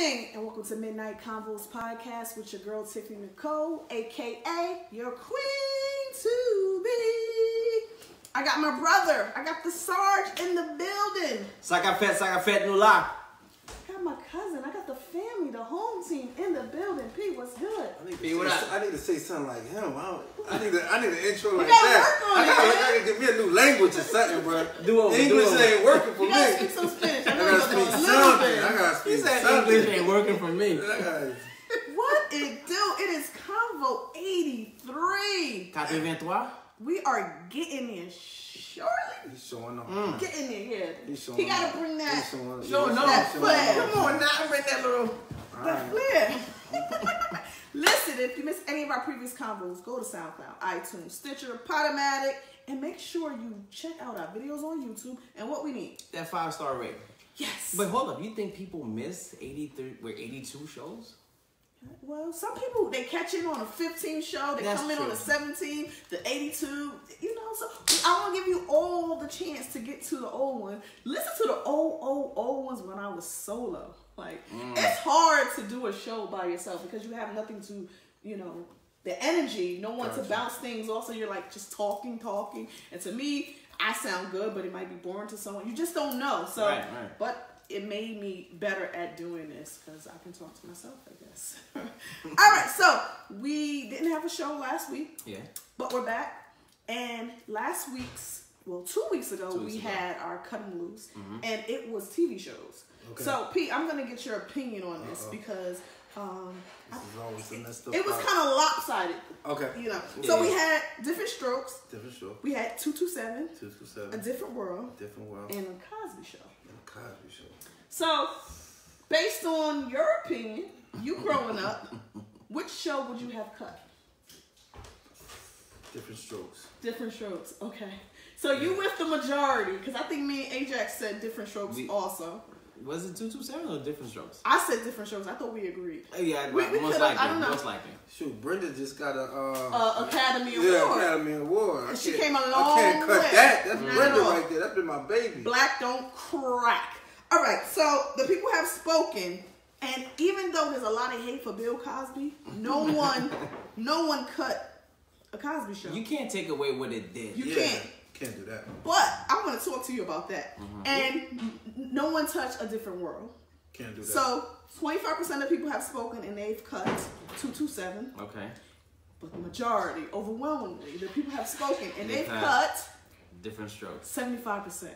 evening, and welcome to Midnight Convo's podcast with your girl Tiffany Nicole, aka your queen to be. I got my brother. I got the Sarge in the building. Sakafet Nula. I got my cousin. I got the family, the home team in the building. P, what's good? I need to say something like him. I need an intro like that. I gotta give me a new language or something, bro. English ain't working for me. You gotta speak some Spanish. I gotta speak something. I gotta speak something. English ain't working for me. What it do? It is Convo 83. 83. We are getting in shortly. He's showing off. Getting in here. He's showing He gotta off. bring that. Showing that off. flair. Come on now, bring that little. The flair. Listen, if you missed any of our previous convos, go to SoundCloud, iTunes, Stitcher, Podomatic, and make sure you check out our videos on YouTube and what we need. That 5-star rating. Yes. But hold up, you think people miss 82 shows? Well, some people, they catch in on a 15 show, they come in on a 17, the 82, you know, so I want to give you all the chance to get to the old one. Listen to the old ones when I was solo. Like, it's hard to do a show by yourself because you have nothing to, you know, the energy, no one to bounce things off, so you're like just talking. And to me, I sound good, but it might be boring to someone. You just don't know. So, right. But it made me better at doing this because I can talk to myself, I guess. All right, so we didn't have a show last week. Yeah. But we're back. And last week's, well, 2 weeks ago, we had our Cut 'em Loose. And it was TV shows. Okay. So, Pete, I'm going to get your opinion on this because this is always a messed up it was kind of lopsided. Okay. You know. Yeah. So we had Different Strokes. Different Strokes. We had 227. 227. A Different World. Different World. And a Cosby Show. Cosby Show. So, based on your opinion, you growing up, which show would you have cut? Different Strokes. Different Strokes. Okay. So you with the majority, because I think me and Ajax said Different Strokes also. Was it 227 or Different Strokes? I said Different Strokes. I thought we agreed. Yeah, we most likely. I don't know. Most likely. Shoot, Brenda just got a Academy Award. Yeah, Academy Award. And she came a long way. I can't cut that. That's Brenda right there. That's been my baby. Black don't crack. All right, so the people have spoken, and even though there's a lot of hate for Bill Cosby, no one cut a Cosby Show. You can't take away what it did. You can't. Can't do that. But I want to talk to you about that. And no one touched A Different World. Can't do that. So 25% of people have spoken, and they've cut 227. Okay. But the majority, overwhelmingly, the people have spoken, and they've cut Different Strokes. 75%.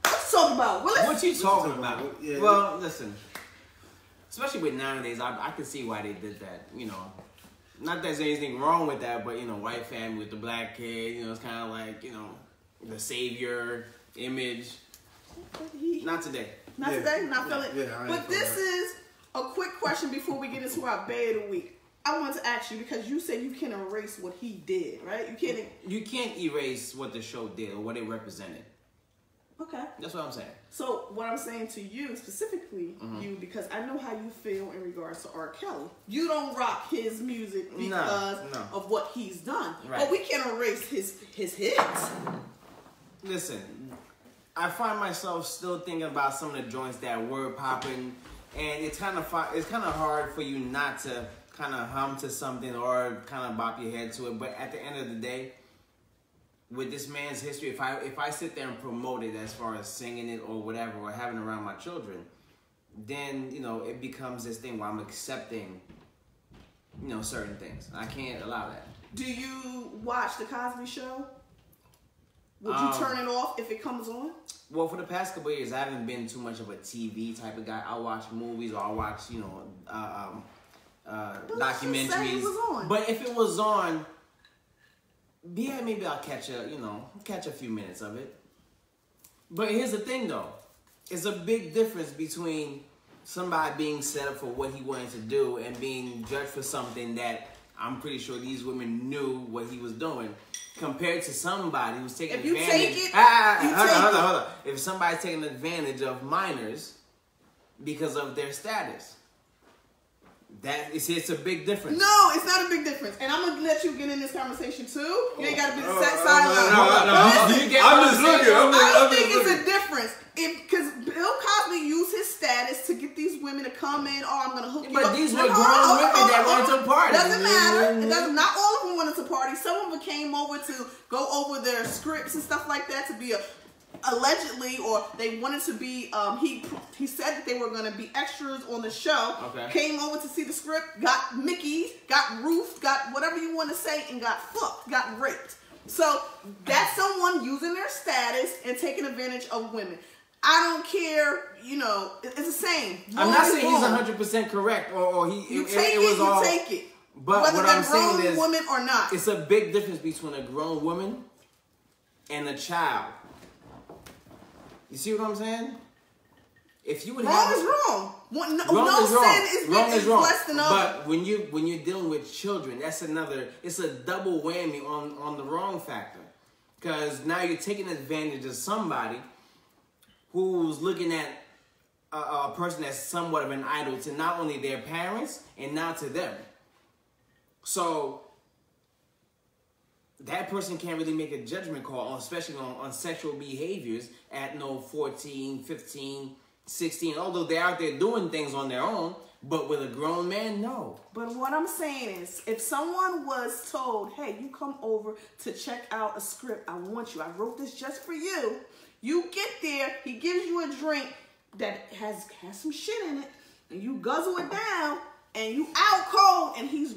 Let's talk about. What you talking about? Yeah. Well, listen. Especially with nowadays, I can see why they did that. You know, not that there's anything wrong with that, but you know, white family with the black kid. You know, it's kind of like the savior image. Not today. Not today. Not feeling. Yeah, but this is a quick question before we get into our Bay of the Week. I want to ask you because you said you can't erase what he did, right? You can't erase what the show did or what it represented. Okay. That's what I'm saying. So what I'm saying to you, specifically you, because I know how you feel in regards to R. Kelly. You don't rock his music because of what he's done. Right. But we can't erase his hits. Listen, I find myself still thinking about some of the joints that were popping, and it's kind of hard for you not to kind of hum to something or kind of bop your head to it. But at the end of the day, with this man's history, if I sit there and promote it as far as singing it or whatever, or having it around my children, then, it becomes this thing where I'm accepting, certain things. I can't allow that. Do you watch The Cosby Show? Would you turn it off if it comes on? Well, for the past couple of years, I haven't been too much of a TV type of guy. I'll watch movies or I'll watch, documentaries. But if it was on, yeah, maybe I'll catch a few minutes of it. But here's the thing, though. It's a big difference between somebody being set up for what he wanted to do and being judged for something that I'm pretty sure these women knew what he was doing, compared to somebody who's taking advantage. If you take it, hold on. If somebody's taking advantage of minors because of their status. It's a big difference. No, it's not a big difference. And I'm going to let you get in this conversation too. You ain't got to be the sex side. I'm just looking. I don't think it's a difference. Because Bill Cosby used his status to get these women coming. Oh, I'm gonna hook you but up. But these were grown women that went to party. Doesn't matter. It doesn't. Not all of them went to party. Some of them came over to go over their scripts and stuff like that to be allegedly, or they wanted to be. He said that they were going to be extras on the show. Okay. Came over to see the script, got Mickey, got roofed, got whatever you want to say, and got fucked, got raped. So that's someone using their status and taking advantage of women. I don't care, it's the same. I'm not saying he's 100% correct, or he. You take it. But whether what they're I'm saying is, women or not, it's a big difference between a grown woman and a child. You see what I'm saying? If you would wrong is wrong. No sin is wrong. Less than other. But when you're dealing with children, that's another. It's a double whammy on the wrong factor, because now you're taking advantage of somebody who's looking at a person that's somewhat of an idol to not only their parents and now to them. So that person can't really make a judgment call, especially on sexual behaviors at 14, 15, 16, although they're out there doing things on their own, but with a grown man, no. But what I'm saying is, if someone was told, hey, you come over to check out a script, I want you, I wrote this just for you. You get there, he gives you a drink that has some shit in it, and you guzzle it down, and you out cold, and he's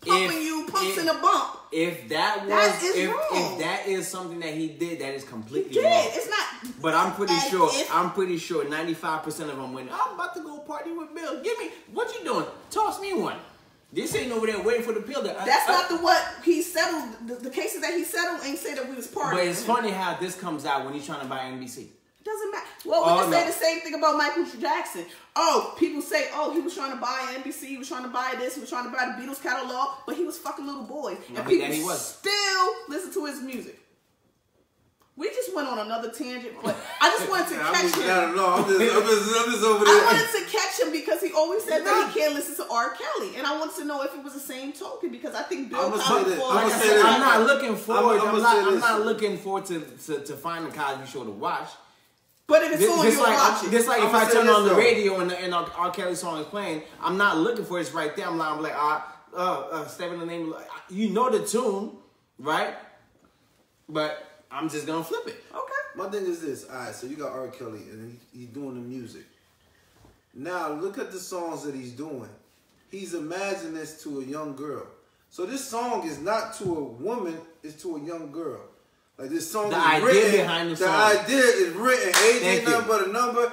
pumps in a bump. If that is something that he did, that is completely wrong. It's not. But I'm pretty sure 95% of them went, I'm about to go party with Bill. What you doing? Toss me one. This ain't over there waiting for the pill. That's not what he settled. The cases that he settled ain't say that we was partying. But it's funny how this comes out when he's trying to buy NBC. Doesn't matter. Well, we can say the same thing about Michael Jackson. Oh, people say, oh, he was trying to buy NBC, he was trying to buy this, he was trying to buy the Beatles catalog, but he was fucking little boys. And people still listen to his music. We just went on another tangent, but I just wanted to catch him. I don't know. I'm just over there. I wanted to catch him because he always said that he can't listen to R. Kelly, and I wanted to know if it was the same token, because I think Bill Cosby. I'm not looking forward. I'm not looking forward to find the Cosby Show to watch. But if it's on, you'll watch it. Just like if I turn on the radio and R. Kelly song is playing, I'm not looking for it. It's right there. I'm like, step in the name. You know the tune, right? But I'm just gonna flip it. Okay. My thing is this. All right, so you got R. Kelly and he's doing the music. Now look at the songs that he's doing. He's imagining this to a young girl. So this song is not to a woman; it's to a young girl. Like this song the is idea written. Behind the song. idea is written. Age ain't nothing but a number.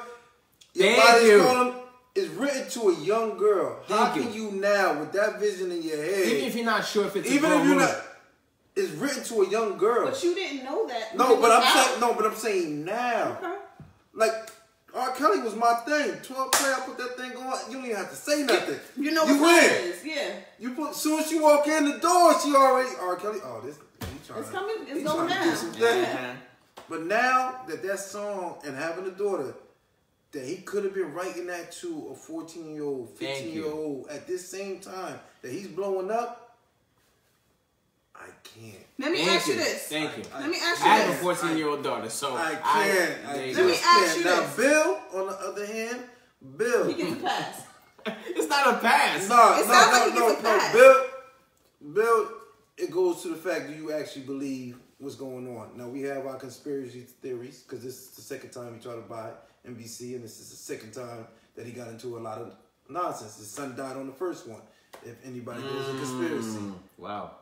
Your body's calling. It's written to a young girl. How can you now, with that vision in your head, even if you're not sure if it's a grown woman, it's written to a young girl. But you didn't know that. But I'm saying now. Okay. Like R. Kelly was my thing. 12 play, I put that thing on. You don't even have to say nothing. You know what it is, yeah. You put soon as you walk in the door, she already R. Kelly. Oh, this. It's coming. It's going down. But now that song and having a daughter, that he could have been writing that to a 14-year-old, 15-year-old at this same time that he's blowing up, I can't. Let me ask you this. Thank you. Let me ask you this. I have a 14-year-old daughter, so I can't. Let me ask you now, this. Bill, on the other hand, Bill. He gets a pass. It's not a pass. It sounds like he gets a pass. Bill, it goes to the fact that you actually believe what's going on. Now, we have our conspiracy theories, because this is the second time he tried to buy NBC, and this is the second time that he got into a lot of nonsense. His son died on the first one, if anybody knows a conspiracy. Wow.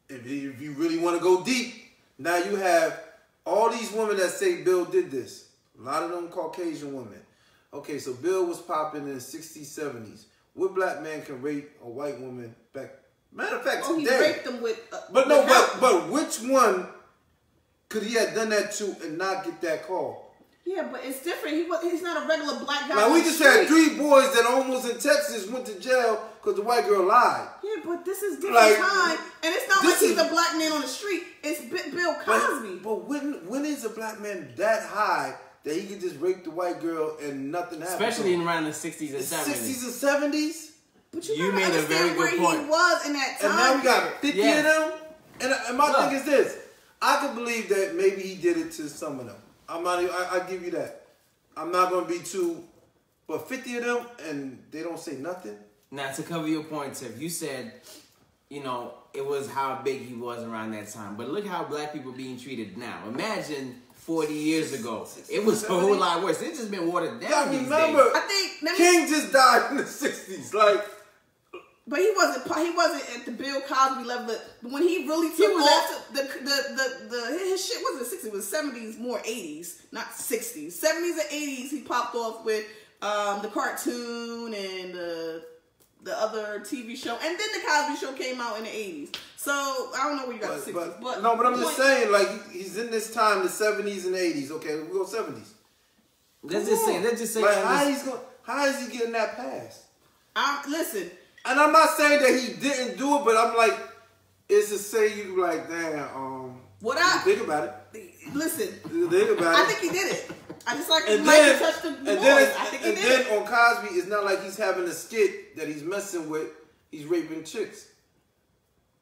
If you really want to go deep, now you have all these women that say Bill did this. A lot of them Caucasian women. Okay, so Bill was popping in the 60s, 70s. What black man can rape a white woman back? Matter of fact, today. He raped them with. But which one could he have done that to and not get that call? Yeah, but it's different. He's not a regular black guy. Now we just had 3 boys that almost in Texas went to jail because the white girl lied. Yeah, but this is different time, and it's not like he's a black man on the street. It's Bill Cosby. But when is a black man that high that he could just rape the white girl and nothing happens? Especially in around the 60s and 70s. 60s and 70s. But you made a very good point. He was in that time. And now we got 50 of them. And my thing is this: I could believe that maybe he did it to some of them. I give you that. I'm not going to be too, But 50 of them and they don't say nothing. Now, to cover your point, Tiff, you said, you know, it was how big he was around that time. But look how black people being treated now. Imagine 40 years ago. It was a whole lot worse. It's just been watered down these days. I think King just died in the 60s. Like, but he wasn't at the Bill Cosby level. But when he really took off, his shit wasn't 60s. It was 70s, more 80s, not 60s. 70s and 80s, he popped off with the cartoon and the other TV show, and then the Cosby Show came out in the 80s. So I don't know where you got the 60s, but I'm just saying, like, he's in this time, the 70s and 80s. Okay, we go 70s. Let's just say, like, how is he getting that pass? Listen, and I'm not saying that he didn't do it, but I'm like, it's to say you like, damn, think about it. Listen, think about it. I think he did it. I just like Michael touched the boy. And then on Cosby, it's not like he's having a skit that he's messing with. He's raping chicks.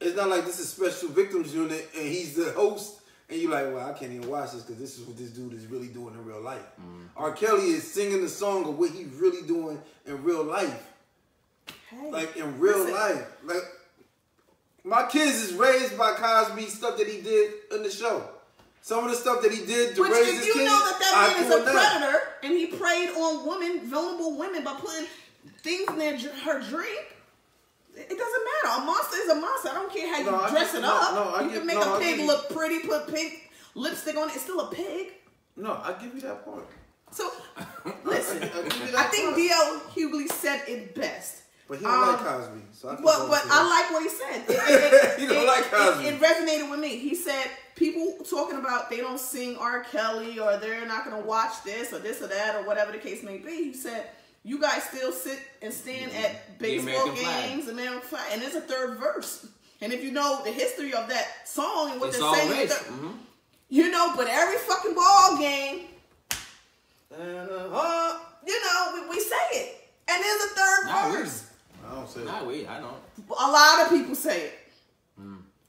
It's not like this is Special Victims Unit and he's the host. And you're like, well, I can't even watch this because this is what this dude is really doing in real life. R. Kelly is singing the song of what he's really doing in real life. Hey, like, in real life. Like, my kids is raised by Cosby, stuff that he did in the show. Some of the stuff that he did to raise his kids. But you know that man is a predator, and he preyed on women, vulnerable women, by putting things in her drink. It doesn't matter. A monster is a monster. I don't care how you dress it up. You can make a pig look pretty, put pink lipstick on it. It's still a pig. No, I give you that point. So, listen. I think D.L. Hughley said it best. But he don't like Cosby. So but I like what he said. He don't like Cosby. It resonated with me. He said people talking about they don't sing R. Kelly or they're not going to watch this or that or whatever the case may be. He said, you guys still sit and stand at baseball games, American flag, and there's a third verse. And if you know the history of that song and what they're saying, you know, but every fucking ball game, you know, we say it. And there's a third verse. I don't say it. I don't. A lot of people say it.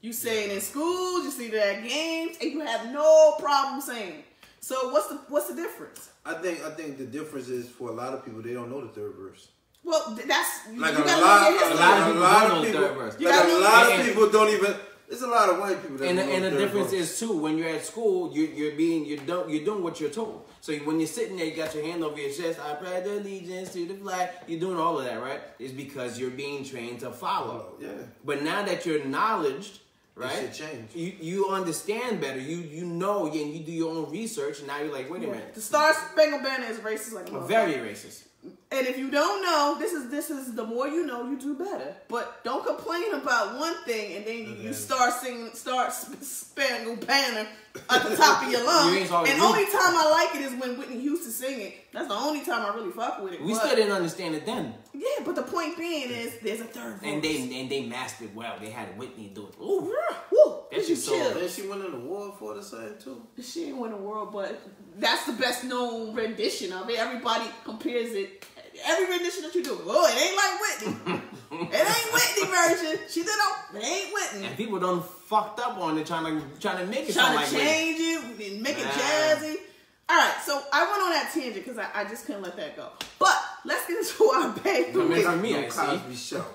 You say it in schools, you see it at games, and you have no problem saying it. So what's the difference? I think the difference is for a lot of people they don't know the third verse. Well, that's like a lot of people don't even. There's a lot of white people that don't know and the difference verse. is too when you're at school, you're doing what you're told. So when you're sitting there, you got your hand over your chest. I pledge allegiance to the flag. You're doing all of that, right? It's because you're being trained to follow. Yeah. But now that you're knowledged, right? It should change. You understand better. You know, and you do your own research. And now you're like, wait a minute. The Star Spangled Banner is racist, like very racist. And if you don't know, this is the more you know, you do better. But don't complain about one thing and then you start singing Spangled Banner at the top of your lungs. And only time I like it is when Whitney Houston sing it. That's the only time I really fuck with it. We still didn't understand it then. Yeah, but the point being is there's a third verse. And they mastered it well. They had Whitney do it. Ooh. That she chill. Then she went in the world for the same too. She ain't win the world, but that's the best known rendition of it. Everybody compares it. Every rendition that you do, oh, it ain't like Whitney. It ain't Whitney version. She did it ain't Whitney. And people done fucked up on it, trying to make it sound like Whitney. Trying to change it, make it jazzy. All right, so I went on that tangent because I just couldn't let that go. But let's get into our baby. No Cosby show.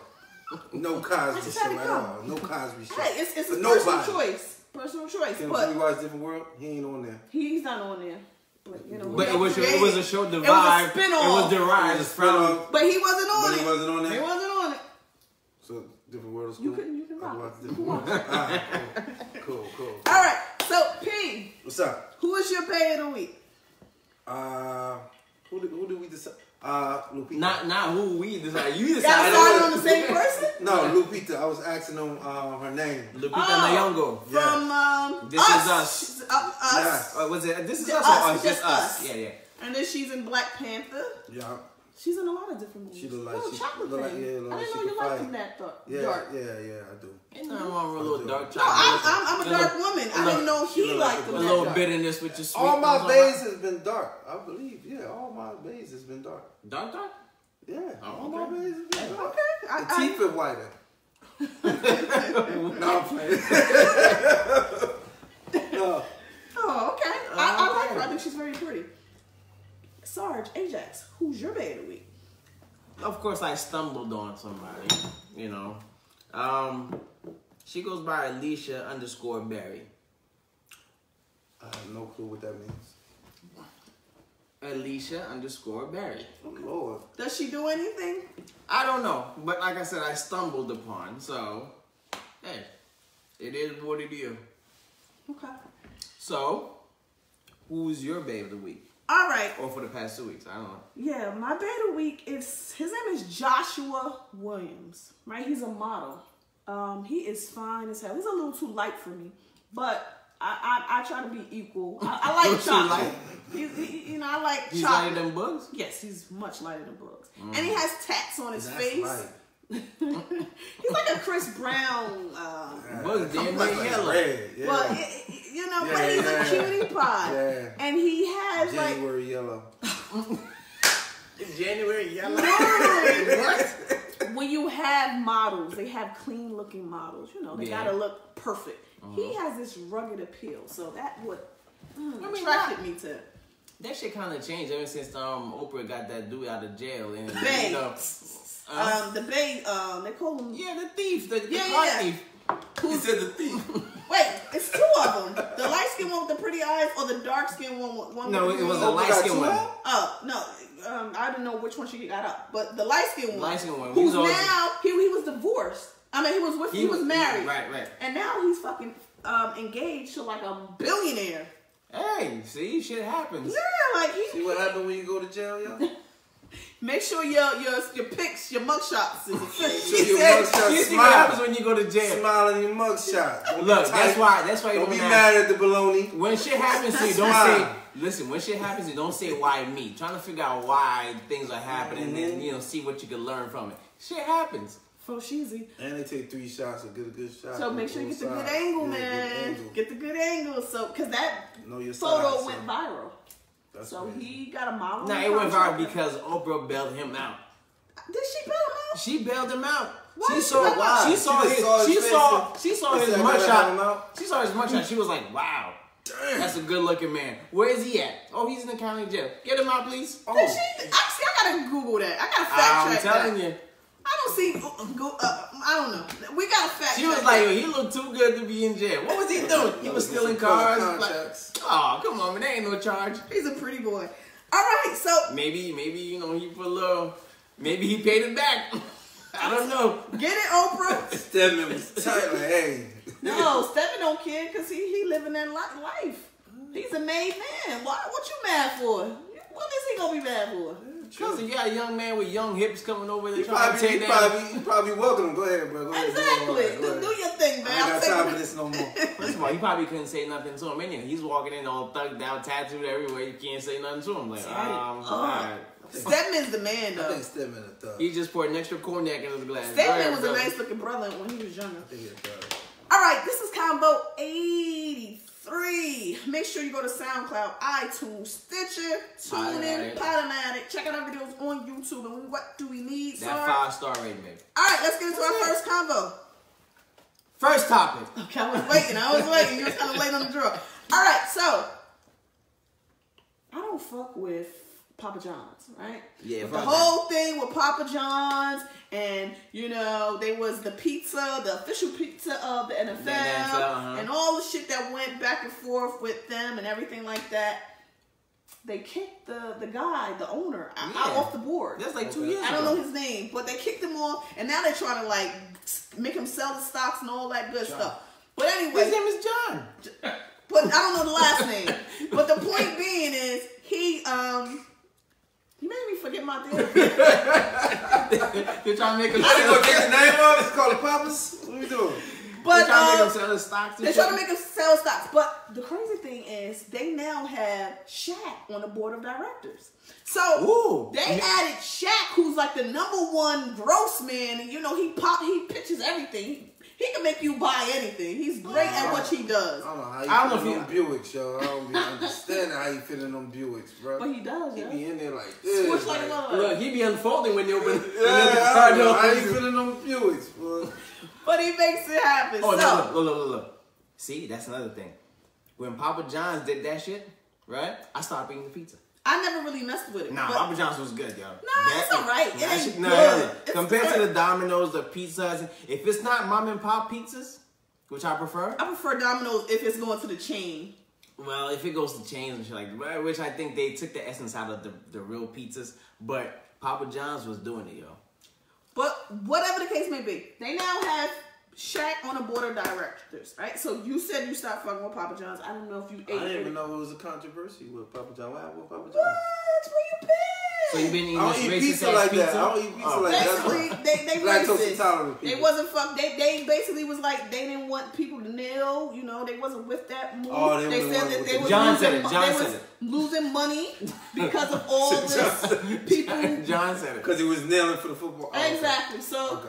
No Cosby show at all. No Cosby show. Hey, it's a personal choice. Personal choice. But we watch Different World. He ain't on there. He's not on there. But, you know, it was a show derived. It was derived from. But he wasn't on it. He wasn't on there. He wasn't on it. So Different World is cool. You can watch Different World. Alright, cool. All right. So P. What's up? Who is your pay of the week? Who did we decide? Lupita. Not who we decided. You decided. Got on the same person? No, Lupita. I was asking them her name. Lupita Nyong'o. From This Is Us. Us. Was it This Is Us or Us? Just Us. Yeah. And then she's in Black Panther. Yeah. She's in a lot of different movies. She look like chocolate look like, thing. yeah, look I like didn't know you liked them that dark. Yeah, I do. Ain't nothing wrong with a little dark chocolate. No, I'm a dark woman. I didn't know he liked them. A little bitterness with your sweet. All my bays has been dark. I believe. Yeah, all my bays has been dark. Dark? Yeah, all my bays has been dark. Okay. The teeth are whiter. No, I'm playing. Oh, okay. I like her. I think she's very pretty. Sarge, Ajax, who's your bae of the week? Of course, I stumbled on somebody, you know. She goes by Alicia_Berry. I have no clue what that means. Alicia_Berry. Oh, Lord. Does she do anything? I don't know, but like I said, I stumbled upon, so, hey, it is what it is. Okay. So, who's your bae of the week? All right. Or for the past 2 weeks, I don't know. Yeah, my bae of the week is, his name is Joshua Williams, right? He's a model. He is fine as hell. He's a little too light for me, but I try to be equal. I like chocolate. You know, I like He's chocolate. lighter than Bugs? Yes, he's much lighter than Bugs. And he has tats on his face. Light. He's like a Chris Brown. Bugs damn Like near yellow. red. Yeah. But, you know, but he's a cutie pie. Yeah. And he has January yellow. January yellow. What? When you have models, they have clean looking models. You know, they gotta look perfect. He has this rugged appeal, so that would attracted me to. That shit kind of changed ever since Oprah got that dude out of jail. And Bae. you know, The bae, they call him. yeah, the thief, the car thief. He said the thief. Wait, it's two of them. The light skinned one with the pretty eyes, or the dark skinned one with one. No, with it was the a light skinned one. Oh no, I don't know which one she got up, but the light skinned one. Light skinned one. Who's now he was divorced. I mean, he was married. Right. And now he's fucking engaged to like a billionaire. Hey, see, shit happens. Yeah, like See what happened when you go to jail, y'all? Make sure your pics, your mugshots is official. Your mugshot You see smile. what happens when you go to jail. Smile in your mugshot. Look, that's why you Don't be have- mad at the baloney. When shit happens to you, don't Smile. say. Listen, when shit happens, you don't say why me. Trying to figure out why things are happening, and then see what you can learn from it. Shit happens. For sheezy. And they take 3 shots to get a good shot. So make sure you get the good angle, man. Get the good angle. So, cause that Know your photo size, went son. viral. That's So crazy. he got a model. Nah, it went viral because Oprah bailed him out. Did she bail him out? She bailed him out. Why She did saw she bail him out? She saw She his. just saw his She face saw. and- She saw and his said, "I gotta have him mugshot. out." She saw his mugshot. She was like, "Wow, that's a good looking man. Where is he at? Oh, he's in the county jail. Get him out, please." Did she? Actually, I gotta Google that. I gotta fact I'm check telling that. you. I don't see. I don't know. We gotta fact She check. was like, "Yo, he looked too good to be in jail. What was he doing? He was stealing cars." Like, oh, come on, man. There ain't no charge. He's a pretty boy. All right, so Maybe you know he put a little. Maybe he paid it back. I don't know. get it, Oprah. Stedman was tight, like, hey. No, Stephen don't care because he living that life. He's a made man. What you mad for? What is he gonna be mad for? Because you got a young man with young hips coming over there You trying to take that. you probably welcome him. Go ahead, bro. Go ahead. Exactly. Go ahead. Do your thing, man. I ain't got time for this no more. First of all, he probably couldn't say nothing to him. Anyway, he's walking in all thugged out, tattooed everywhere. You can't say nothing to him. Like, alright. Stedman's the man, I though. think Stedman a thug. He just poured an extra cognac in his glass. Stedman was a nice looking brother when he was younger. I think he a thug. All right, this is Convo 83. Make sure you go to SoundCloud, iTunes, Stitcher, TuneIn, Podomatic. Check out our videos on YouTube. And what do we need, That sir? 5-star rating, baby. All right, let's get into our first convo. First topic. Okay, I was waiting. You were kind of late on the draw. All right, so I don't fuck with Papa John's, right? Yeah, But the whole thing with Papa John's, and you know, they was the pizza, the official pizza of the NFL, and all the shit that went back and forth with them and everything like that. They kicked the guy, the owner, out off the board. That's like 2 years ago. I don't know his name, but they kicked him off, and now they're trying to like make him sell the stocks and all that good stuff. But anyway, his name is John. But I don't know the last name. But the point being is he made me forget my damn. They're trying to make him I didn't go get the name of it. It's called the Papas. What are we doing? But they're trying to make him sell his stocks. they're trying to make him sell stocks. But the crazy thing is they now have Shaq on the board of directors. So they added Shaq, who's like the #1 gross man, and you know he pitches everything. He can make you buy anything. He's great at what he does. I don't know how you fit in them Buicks, yo. I don't understand how you fit in them Buicks, bro. But he does, He yeah. be in there like this. Switch like a mother. Look, he be unfolding when they open. I don't know how you fit in them Buicks, bro. But he makes it happen. Oh, so, look. See, that's another thing. When Papa John's did that shit, right? I stopped eating the pizza. I never really messed with it. Nah, Papa John's was good, yo. Nah, it's alright. It ain't No, good. compared to the Domino's, the pizzas, if it's not mom and pop pizzas, which I prefer. I prefer Domino's if it's going to the chain. Well, if it goes to chains and shit like that, which I think they took the essence out of the real pizzas, but Papa John's was doing it, yo. But whatever the case may be, they now have Shaq on the board of directors, right? So you said you stopped fucking with Papa John's. I don't know if you ate. I didn't even know it was a controversy with Papa John. What happened with Papa John? What? Where you been? So you been eating I don't eat pizza like that. I don't eat pizza like that. Basically, they lactose racist. intolerant people. They wasn't fuck. They basically was like they didn't want people to kneel. You know, they wasn't with that move. Oh, they said that they was losing money because of all this people. John said it because he was kneeling for the football. Exactly. So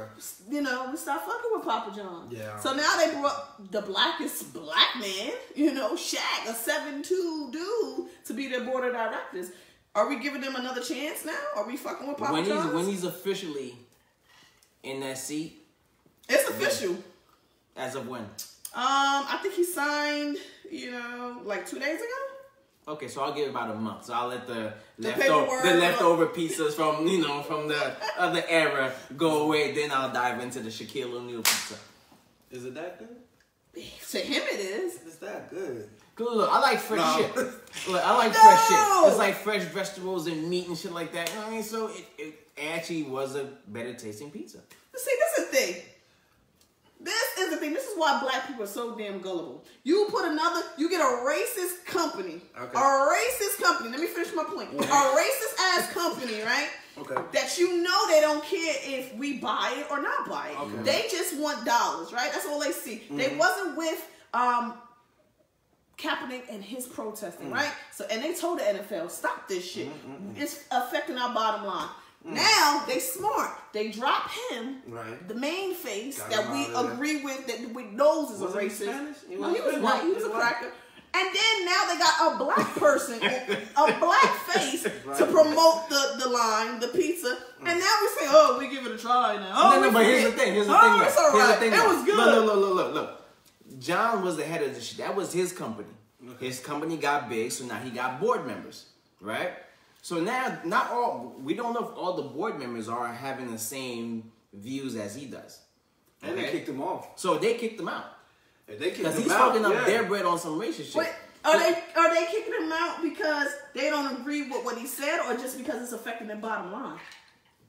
you know, we stopped fucking with Papa John. Yeah. So now they brought the blackest black man. You know, Shaq, a 7'2" dude, to be their board of directors. Are we giving them another chance now? Are we fucking with Papa John's? When he's officially in that seat. It's official. As of when? I think he signed, you know, like 2 days ago. Okay, so I'll give it about a month. So I'll let the leftover pizzas from, you know, from the other era go away. Then I'll dive into the Shaquille O'Neal pizza. Is it that good? To him it is. It's that good. Look, I like fresh shit. Look, I like fresh shit. It's like fresh vegetables and meat and shit like that. You know what I mean? So it actually was a better tasting pizza. See, this is the thing. This is the thing. This is why black people are so damn gullible. You get a racist company. Okay. A racist company. Let me finish my point. Yeah. A racist ass company, right? Okay. That you know they don't care if we buy it or not buy it. Okay. They just want dollars, right? That's all they see. Mm-hmm. They wasn't with Kaepernick and his protesting, right? So, and they told the NFL, stop this shit. It's affecting our bottom line. Now they smart. They drop him, the main face that we agree with, that we knows is a racist. No, he was white. He was a cracker. And then now they got a black person, a black face to promote the line, the pizza. And now we say, oh, we give it a try now. Oh, no, but here's the thing. It's all right. It was good. Look. John was the head of the shit. That was his company. His company got big, so now he got board members, right? So now, we don't know if all the board members are having the same views as he does. Okay? And they kicked him off. So they kicked him out. Because he's fucking up their bread on some racist shit. Wait, are they kicking him out because they don't agree with what he said, or just because it's affecting their bottom line?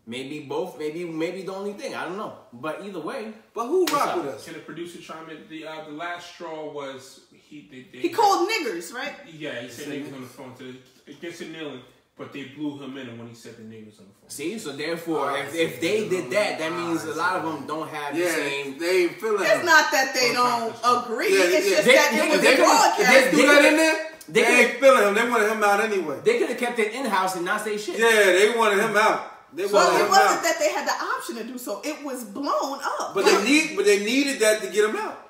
Maybe both. Maybe the only thing. I don't know. But either way. But who rock with us? Can the producer chime in? The last straw was he called niggers, right? Yeah, he said niggers on the phone against the kneeling, but they blew him in when he said the niggers on the phone. See, so therefore, if they did that, that means a lot of them don't have the same. They ain't feeling. It's not that they don't agree. It's just that it was broadcast. They do that in there. They ain't feeling him. They wanted him out anyway. They could have kept it in house and not say shit. Yeah, they wanted him out. So it wasn't that they had the option to do so. It was blown up. But they needed that to get him out.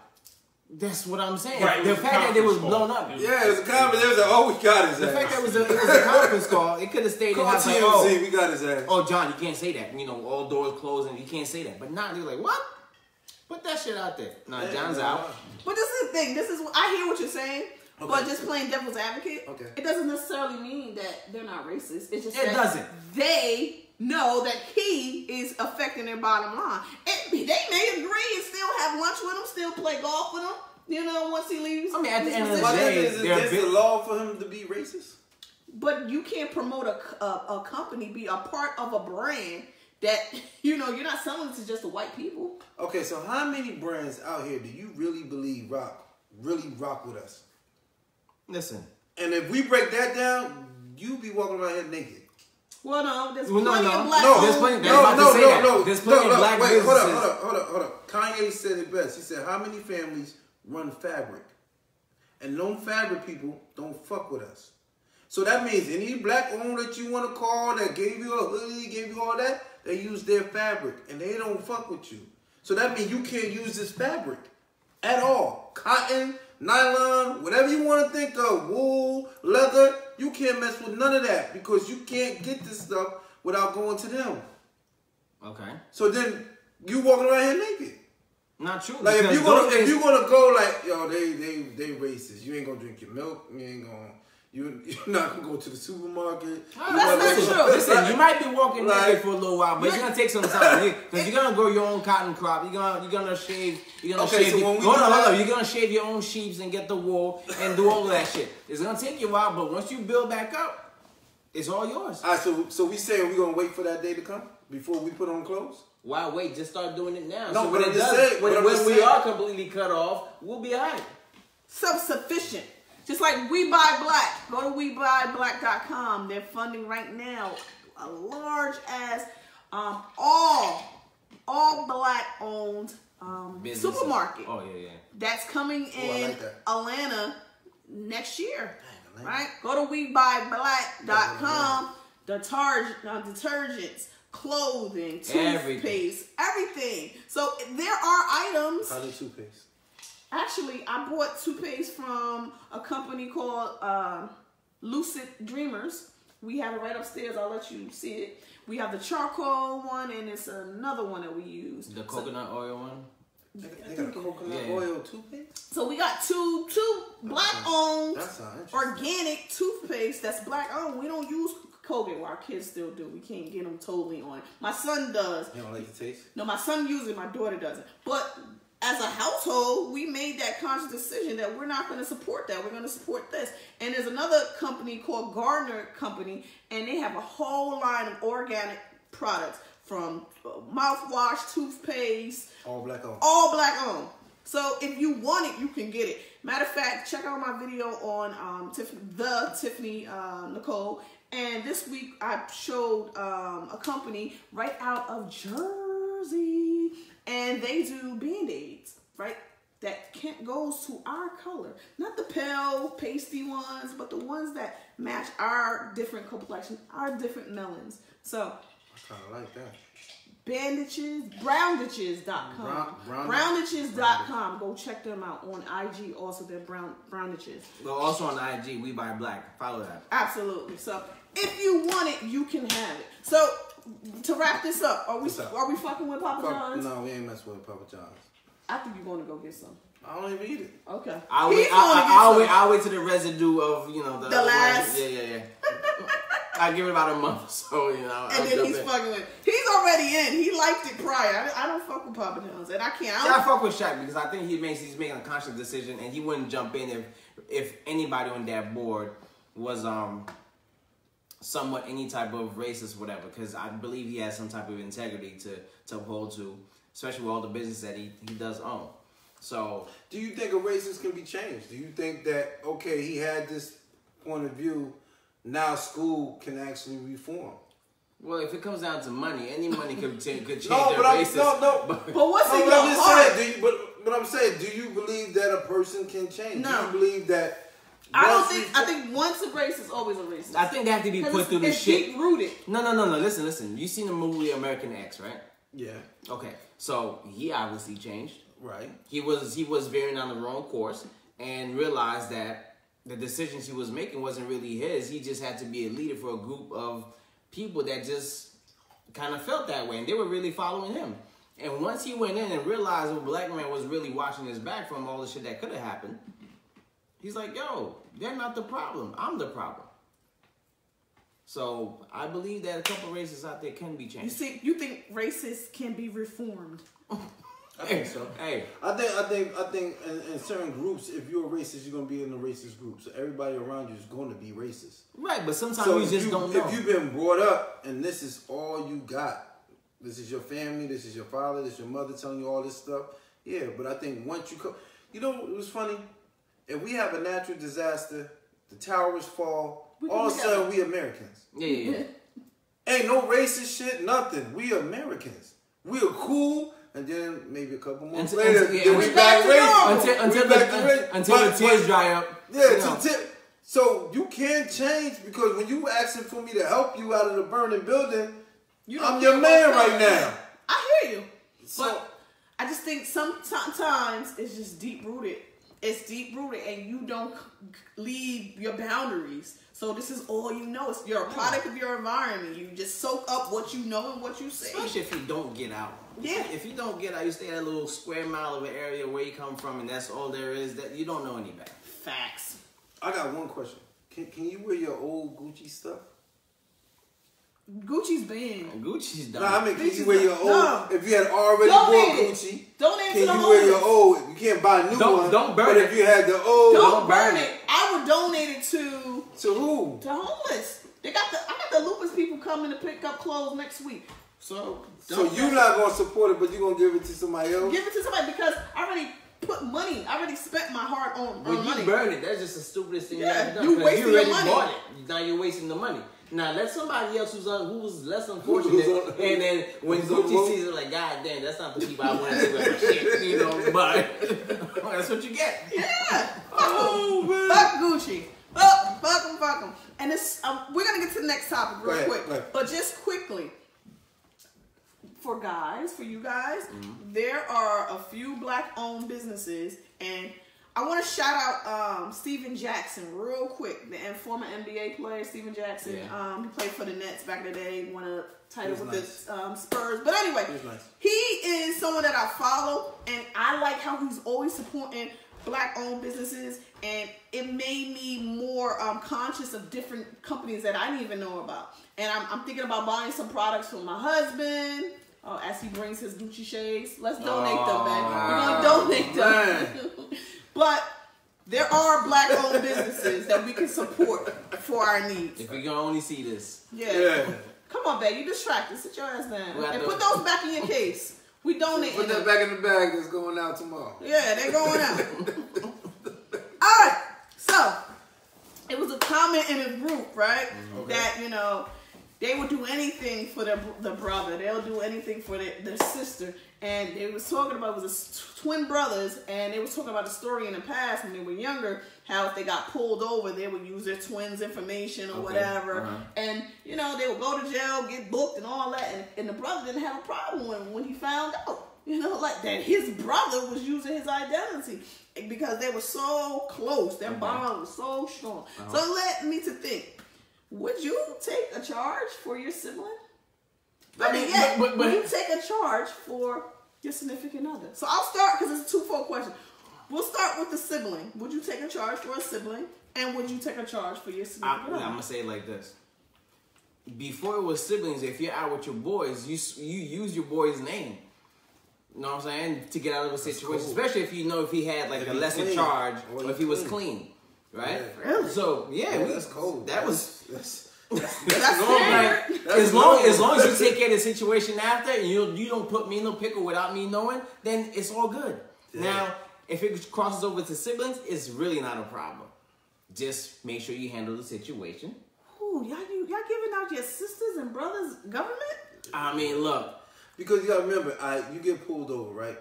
That's what I'm saying. Right, the fact that it was blown up. Yeah, it was a conference. There was we got his ass. The fact that it was a conference call, it could have stayed in house like, TMZ, we got his ass. Oh, John, you can't say that. You know, all doors closed and you can't say that. But now they're like, what? Put that shit out there. No, John's out. But this is the thing. I hear what you're saying. Okay. But just playing devil's advocate, it doesn't necessarily mean that they're not racist. It's just they know that he is affecting their bottom line. They may agree and still have lunch with him, still play golf with him, you know, once he leaves. I mean, at the end of the day, is it the law for him to be racist? But you can't promote a company, be a part of a brand that, you know, you're not selling it to just the white people. Okay, so how many brands out here do you really believe rock with us? Listen. And if we break that down, you be walking around here naked. Well, no, there's plenty of black. There's plenty of black businesses. Hold up. Kanye said it best. He said, how many families run fabric? And them fabric people don't fuck with us. So that means any black owner that you want to call that gave you a hoodie, gave you all that, they use their fabric. And they don't fuck with you. So that means you can't use this fabric at all. Cotton, nylon, whatever you want to think of, wool, leather, you can't mess with none of that because you can't get this stuff without going to them. Okay. So then you walking around here naked. Not true. Like if you're gonna go like, yo, they racist. You ain't gonna drink your milk. You ain't gonna You're not gonna go to the supermarket. That's not true. Listen, you might be walking naked for a little while, but it's gonna take some time because you're gonna grow your own cotton crop. You're gonna shave. You're gonna shave. Hold on. You're gonna shave your own sheeps and get the wool and do all of that shit. It's gonna take you a while, but once you build back up, it's all yours. All right, so we saying we're gonna wait for that day to come before we put on clothes? Why wait? Just start doing it now. No, so but when we are completely cut off, we'll be alright. Self-sufficient. Just like We Buy Black. Go to WeBuyBlack.com. They're funding right now a large ass, all black owned supermarket. Oh yeah. That's coming in Atlanta next year. Dang, right? Go to WeBuyBlack.com. Detergents, clothing, toothpaste, everything. So there are items. How do toothpaste? Actually, I bought toothpaste from a company called Lucid Dreamers. We have it right upstairs. I'll let you see it. We have the charcoal one, and it's another one that we use. The coconut oil one? They got coconut oil toothpaste? So we got two black-owned organic toothpaste that's black-owned. We don't use Colgate. Well, our kids still do. We can't get them totally on it. My son does. You don't like the taste? No, my son uses it. My daughter doesn't. But as a household, we made that conscious decision that we're not going to support that. We're going to support this. And there's another company called Gardner Company, and they have a whole line of organic products from mouthwash, toothpaste. All black owned. All black owned. So if you want it, you can get it. Matter of fact, check out my video on Tiffany Nicole. And this week I showed a company right out of Jersey. And they do Band-Aids, right? That goes to our color. Not the pale, pasty ones, but the ones that match our different complexion, our different melons. So, I kind of like that. Bandages, browndages.com. Browndages.com. Go check them out on IG. Also, they're brownages. Well, also on IG, We Buy Black. Follow that. Absolutely. So, if you want it, you can have it. So, to wrap this up, are we fucking with Papa John's? No, we ain't messing with Papa John's. I think you're going to go get some. I don't even eat it. Okay. I'll wait to the residue of the last. Yeah. I give it about a month, so and then he's fucking with. He's already in. He liked it prior. I don't fuck with Papa John's, and I can't. I fuck with Shaq because I think he's making a conscious decision, and he wouldn't jump in if anybody on that board was somewhat any type of racist, whatever. Because I believe he has some type of integrity to uphold to, especially with all the business that he does own. So, do you think a racist can be changed? Do you think that he had this point of view? Now school can actually reform. Well, if it comes down to money, any money could change their racist. But what's in your heart? But I'm saying, do you believe that a person can change? No. Do you believe that? I think once a racist, always a racist. I think they have to be put through the shit. Deep rooted. No. Listen. You seen the movie American X, right? Yeah. Okay. So he obviously changed. Right. He was veering on the wrong course and realized that the decisions he was making wasn't really his. He just had to be a leader for a group of people that just kind of felt that way, and they were really following him. And once he went in and realized a black man was really watching his back from all the shit that could have happened, he's like, yo, they're not the problem. I'm the problem. So I believe that a couple races out there can be changed. You think racists can be reformed? I think so. Hey, I think in certain groups, if you're a racist, you're gonna be in a racist group. So everybody around you is going to be racist. Right, but sometimes you just don't know. If you've been brought up and this is all you got, this is your family, this is your father, this is your mother telling you all this stuff. Yeah, but I think once you come, it was funny. If we have a natural disaster, the towers fall, all of a sudden we Americans. Yeah. Ain't no racist shit, nothing. We Americans. We are cool. And then maybe a couple months later, we back racist. Until the tears dry up. Yeah, so you can't change because when you asking for me to help you out of the burning building, I'm your man right now. I hear you. So, but I just think sometimes it's just deep rooted. It's deep rooted and you don't leave your boundaries. So this is all you know. You're a product of your environment. You just soak up what you know and what you see. Especially if you don't get out. Yeah. If you don't get out, you stay in that little square mile of an area where you come from and that's all there is, that you don't know any better. Facts. I got one question. Can you wear your old Gucci stuff? Gucci's banned. Gucci's done. No, I mean, can you wear your old? No. If you had already bought Gucci, donate can to the you wear homeless. your old? You can't buy a new one. Don't burn but it. If you had the old, don't burn it. I would donate it to who? To homeless. I got the lupus people coming to pick up clothes next week. So you're not gonna support it, but you're gonna give it to somebody else. Give it to somebody because I already put money. I already spent my heart on money. When you burn it, that's just the stupidest thing you ever done. You wasting you already your money. bought it. Now you're wasting the money. Now let somebody else who's less unfortunate, and then when Gucci sees it, like, God damn, that's not the people I want to do with shit, you know. But that's what you get. Yeah. Fuck Gucci. Fuck them. And this, we're gonna get to the next topic real quick. But just quickly, for you guys, there are a few black-owned businesses, and I want to shout out Steven Jackson real quick, the former NBA player Steven Jackson. Yeah. He played for the Nets back in the day, won a title with the Spurs. But anyway, he is someone that I follow, and I like how he's always supporting black-owned businesses, and it made me more conscious of different companies that I didn't even know about. And I'm thinking about buying some products for my husband. As he brings his Gucci shades. Let's donate them, man. We're going to donate them. But there are black-owned businesses that we can support for our needs. If you can only see this. Yeah. Come on, babe. You distracted. Sit your ass down. And put those back in your case. We donate. Put that back in the bag that's going out tomorrow. Yeah, they're going out. All right. So, it was a comment in a group, right? That, you know, they would do anything for the brother. They'll do anything for their sister. And they was talking about, it was twin brothers, and they was talking about the story in the past when they were younger, how if they got pulled over, they would use their twins' information or whatever. And, you know, they would go to jail, get booked and all that. And the brother didn't have a problem when he found out, you know, like that his brother was using his identity because they were so close. Their bond was so strong. So it led me to think, would you take a charge for your sibling? Would you take a charge for your significant other? So I'll start, because it's a twofold question. We'll start with the sibling. Would you take a charge for a sibling? And would you take a charge for your significant other? I'm going to say it like this. Before it was siblings, if you're out with your boys, you use your boy's name. You know what I'm saying? To get out of a situation. Cool. Especially if you know if he had like a lesser charge or if he was clean. Right? Yeah. Really? So, that's cold. That's fair. As long as you take care of the situation after, and you don't put me in no pickle without me knowing, then it's all good. Yeah. Now, if it crosses over to siblings, it's really not a problem. Just make sure you handle the situation. Ooh, y'all giving out your sisters and brothers government? I mean, look. Because you gotta remember, you get pulled over, right?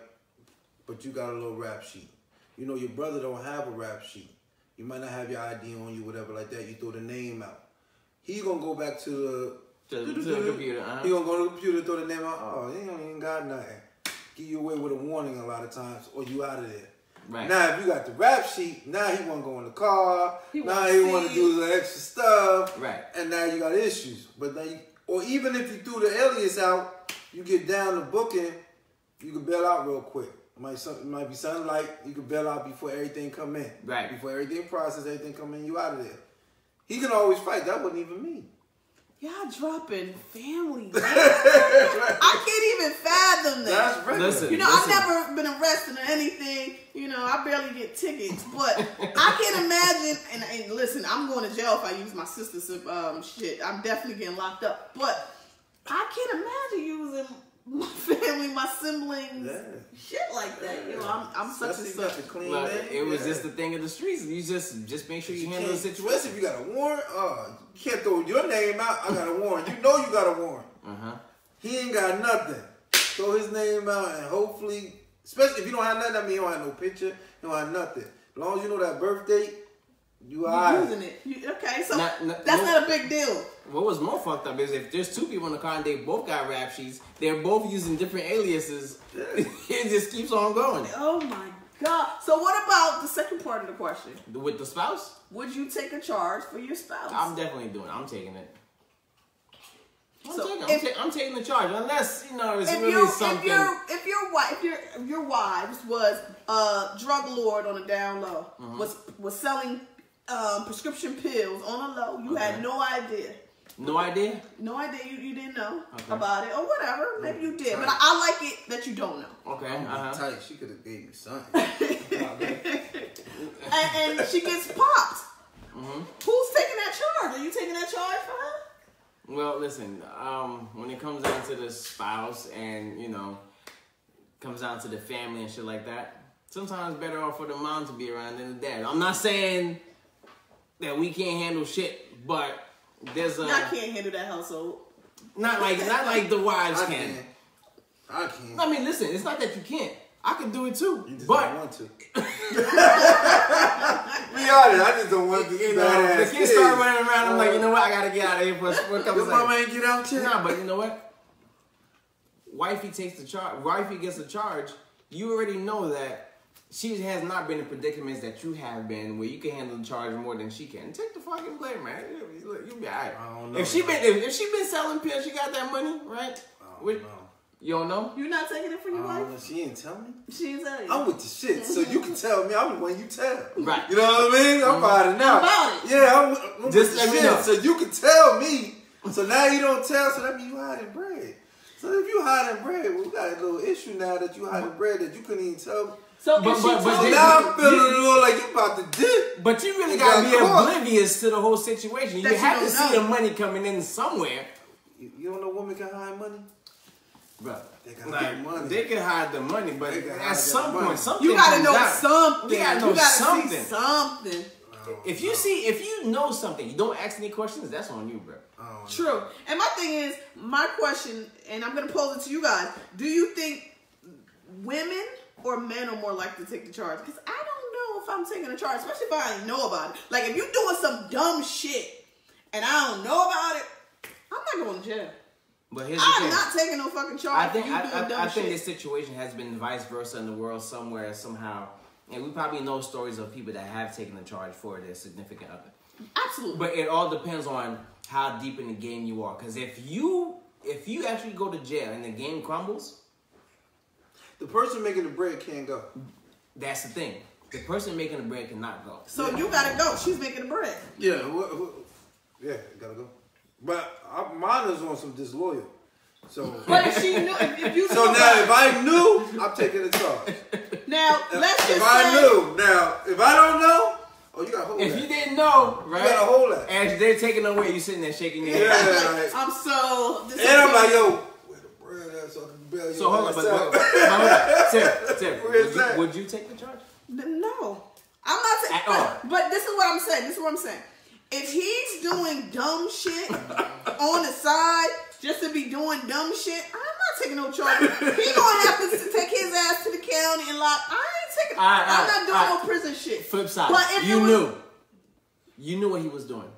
But you got a little rap sheet. You know, your brother don't have a rap sheet. You might not have your ID on you, whatever like that. You throw the name out. He gonna go back to the computer. He gonna go to the computer, throw the name out. Oh, he ain't got nothing. Give you away with a warning a lot of times, or you out of there. Right. Now, if you got the rap sheet, now he wanna go in the car. Now he wanna do the extra stuff. Right. And now you got issues. But now or even if you threw the alias out, you get down to booking, you can bail out real quick. It might be something like you can bail out before everything come in. Right. Before everything process, everything come in, you out of there. He can always fight. That wasn't even me. Y'all dropping family. I can't even fathom that. That's regular. Listen, you know, I've never been arrested or anything. You know, I barely get tickets. But I can't imagine, and listen, I'm going to jail if I use my sister's shit. I'm definitely getting locked up. But I can't imagine using my family, my siblings, shit like that. You know, I'm such a clean man. It was just the thing of the streets. You just make sure you handle the situation. Especially if you got a warrant. You can't throw your name out. I got a warrant. You know you got a warrant. He ain't got nothing. Throw his name out and hopefully, especially if you don't have nothing, I mean you don't have no picture, you don't have nothing. As long as you know that birth date, you are using it. Okay, so that's not a big deal. What was more fucked up is if there's two people in the car and they both got rap sheets, they're both using different aliases. It just keeps on going. Oh my God. So what about the second part of the question? With the spouse? Would you take a charge for your spouse? I'm definitely doing it. I'm taking it. I'm taking the charge unless it's really something. If your wives was a drug lord on the down low, was selling prescription pills on a low. You had no idea. No idea? No idea. You didn't know about it or whatever. Maybe you did, but I like it that you don't know. Okay. Tight. She could have gave me something. and she gets popped. Who's taking that charge? Are you taking that charge for her? Well, listen. When it comes down to the spouse and comes down to the family and shit like that, sometimes it's better off for the mom to be around than the dad. I'm not saying that we can't handle shit, but there's I can't handle that household. Not like the wives can. I can't. I mean, listen, it's not that you can't. I can do it too. You just but don't want to. Be honest, I just don't want to. The kids start running around. I'm like, you know what? I gotta get out of here for a couple seconds. Your mama ain't get out yet. Nah, but you know what? Wifey takes the charge. Wifey gets the charge. You already know that she has not been in predicaments that you have been, where you can handle the charge more than she can. Take the fucking blame, man. You'll be alright. I don't know. If she been selling pills, she got that money, right? You don't know? You not taking it for your wife? She ain't tell me. She ain't tell you. I'm with the shit, so you can tell me. I'm the one you tell. Right. You know what I mean? I'm riding out. About it. Yeah, I'm Just with let the me shit, know. so you can tell me. So now you don't tell, so that means you hiding bread. So if you hiding bread, we got a little issue now that you hiding bread that you couldn't even tell me. So But So now I'm feeling a little like you about to dip. But you really You gotta got be caught. oblivious to the whole situation. You That you have to don't see know. the money coming in somewhere. You don't know women can hide money? Bro, They can hide money. they can hide the money, but They can hide at that some money. point, something you gotta comes know out. something. You gotta know you gotta something. see something. If you know something, you don't ask any questions, that's on you, bro. True. And my thing is, my question, and I'm gonna pose it to you guys: do you think women or men are more likely to take the charge? Because I don't know if I'm taking a charge, especially if I didn't know about it. Like if you're doing some dumb shit and I don't know about it, I'm not going to jail. But here's the I'm thing. not taking no fucking charge. I think for you doing dumb I think shit. this situation has been vice versa in the world somewhere, somehow. And we probably know stories of people that have taken the charge for their significant other. Absolutely. But it all depends on how deep in the game you are. Because if you actually go to jail and the game crumbles, The person making the bread can't go. that's the thing. The person making the bread cannot go. So you gotta go. She's making the bread. Yeah, gotta go. But mine is on some disloyal. So, But if she knew, if you so knew now about if I knew, I'm taking the charge. now let's just If say I knew, now if I don't know, oh you gotta hold If that. you didn't know, right? You gotta hold that. As they're taking away, you sitting there shaking your head. Yeah, like, like, I'm so. and I'm like, yo, where the bread at so I can bail you So hold on, ass but out. hold on. Tim, Where's that? would you take the charge? No, I'm not saying. At all. But this is what I'm saying. If he's doing dumb shit on the side just to be doing dumb shit, I'm not taking no charge. He gonna have to take his ass to the county and lock. I ain't taking. I'm not doing no prison shit. Flip side. But if You it was- knew. You knew what he was doing.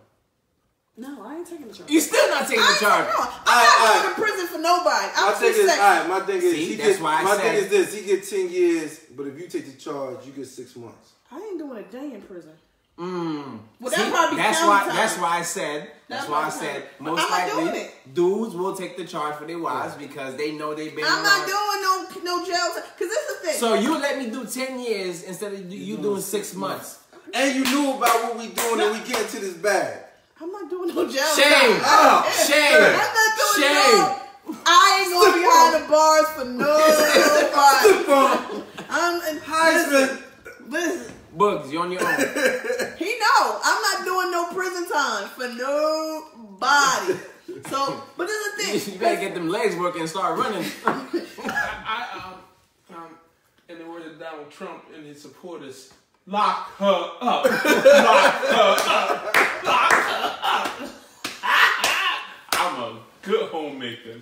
No, I ain't taking the charge. You still not taking the charge. I'm not going to prison for nobody. My I'm thing just is, saying. alright, my thing is, See, that's why I my said- thing is this, he get 10 years, but if you take the charge, you get 6 months. I ain't doing a day in prison. Well, that probably that's county why. time. That's why I said. That's That why I probably said county. most I'm not doing likely it. dudes will take the charge for their wives because they know they've been. I'm not around. doing no jail time. Because this is the thing. So you let me do 10 years instead of you doing 6 months. And you knew about what we doing and we get into this bag. I'm not doing no jail Shame. time. Oh, shame. I'm not doing Shame. no. I ain't gonna be behind the bars for nobody. Heisman. Listen, Bugs, you're on your own. he know I'm not doing no prison time for nobody. So, but this is the thing. You better get them legs working and start running. In the words of Donald Trump and his supporters, lock her up. Lock her up. Lock her up. I'm a good homemaker.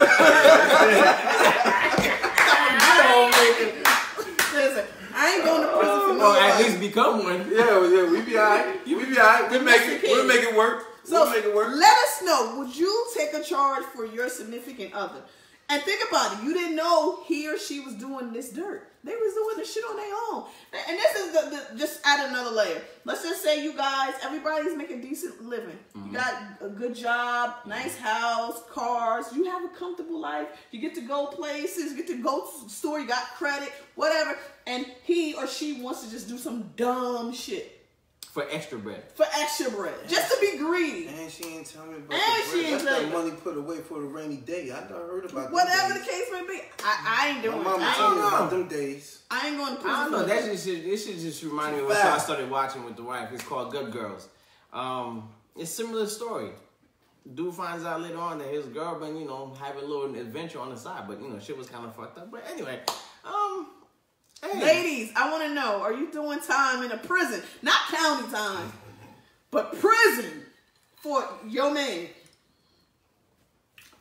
Listen, I ain't going to prison for Or nobody. at least become one. Yeah, we be alright. We be alright. We'll make it work. So We'll make it work. let us know, would you take a charge for your significant other? And think about it, you didn't know he or she was doing this dirt. They was doing this shit on their own. And this is just add another layer. Let's just say you guys, everybody's making decent living. You got a good job, nice house, cars. You have a comfortable life. You get to go places, you get to go to the store, you got credit, whatever. And he or she wants to just do some dumb shit. For extra bread. For extra bread. Just to be greedy. And she ain't tell me about And the she bread. ain't That's tell that money put away for the rainy day. I never heard about whatever them the case may be. I ain't doing it. My mama I told ain't me going. about them days. I ain't going to prison. I don't know. That this should just remind me of what I started watching with the wife. It's called Good Girls. It's a similar story. Dude finds out later on that his girl been, having a little adventure on the side, but shit was kind of fucked up. But anyway, hey. Ladies, I want to know: are you doing time in a prison? Not county time, but prison for your man.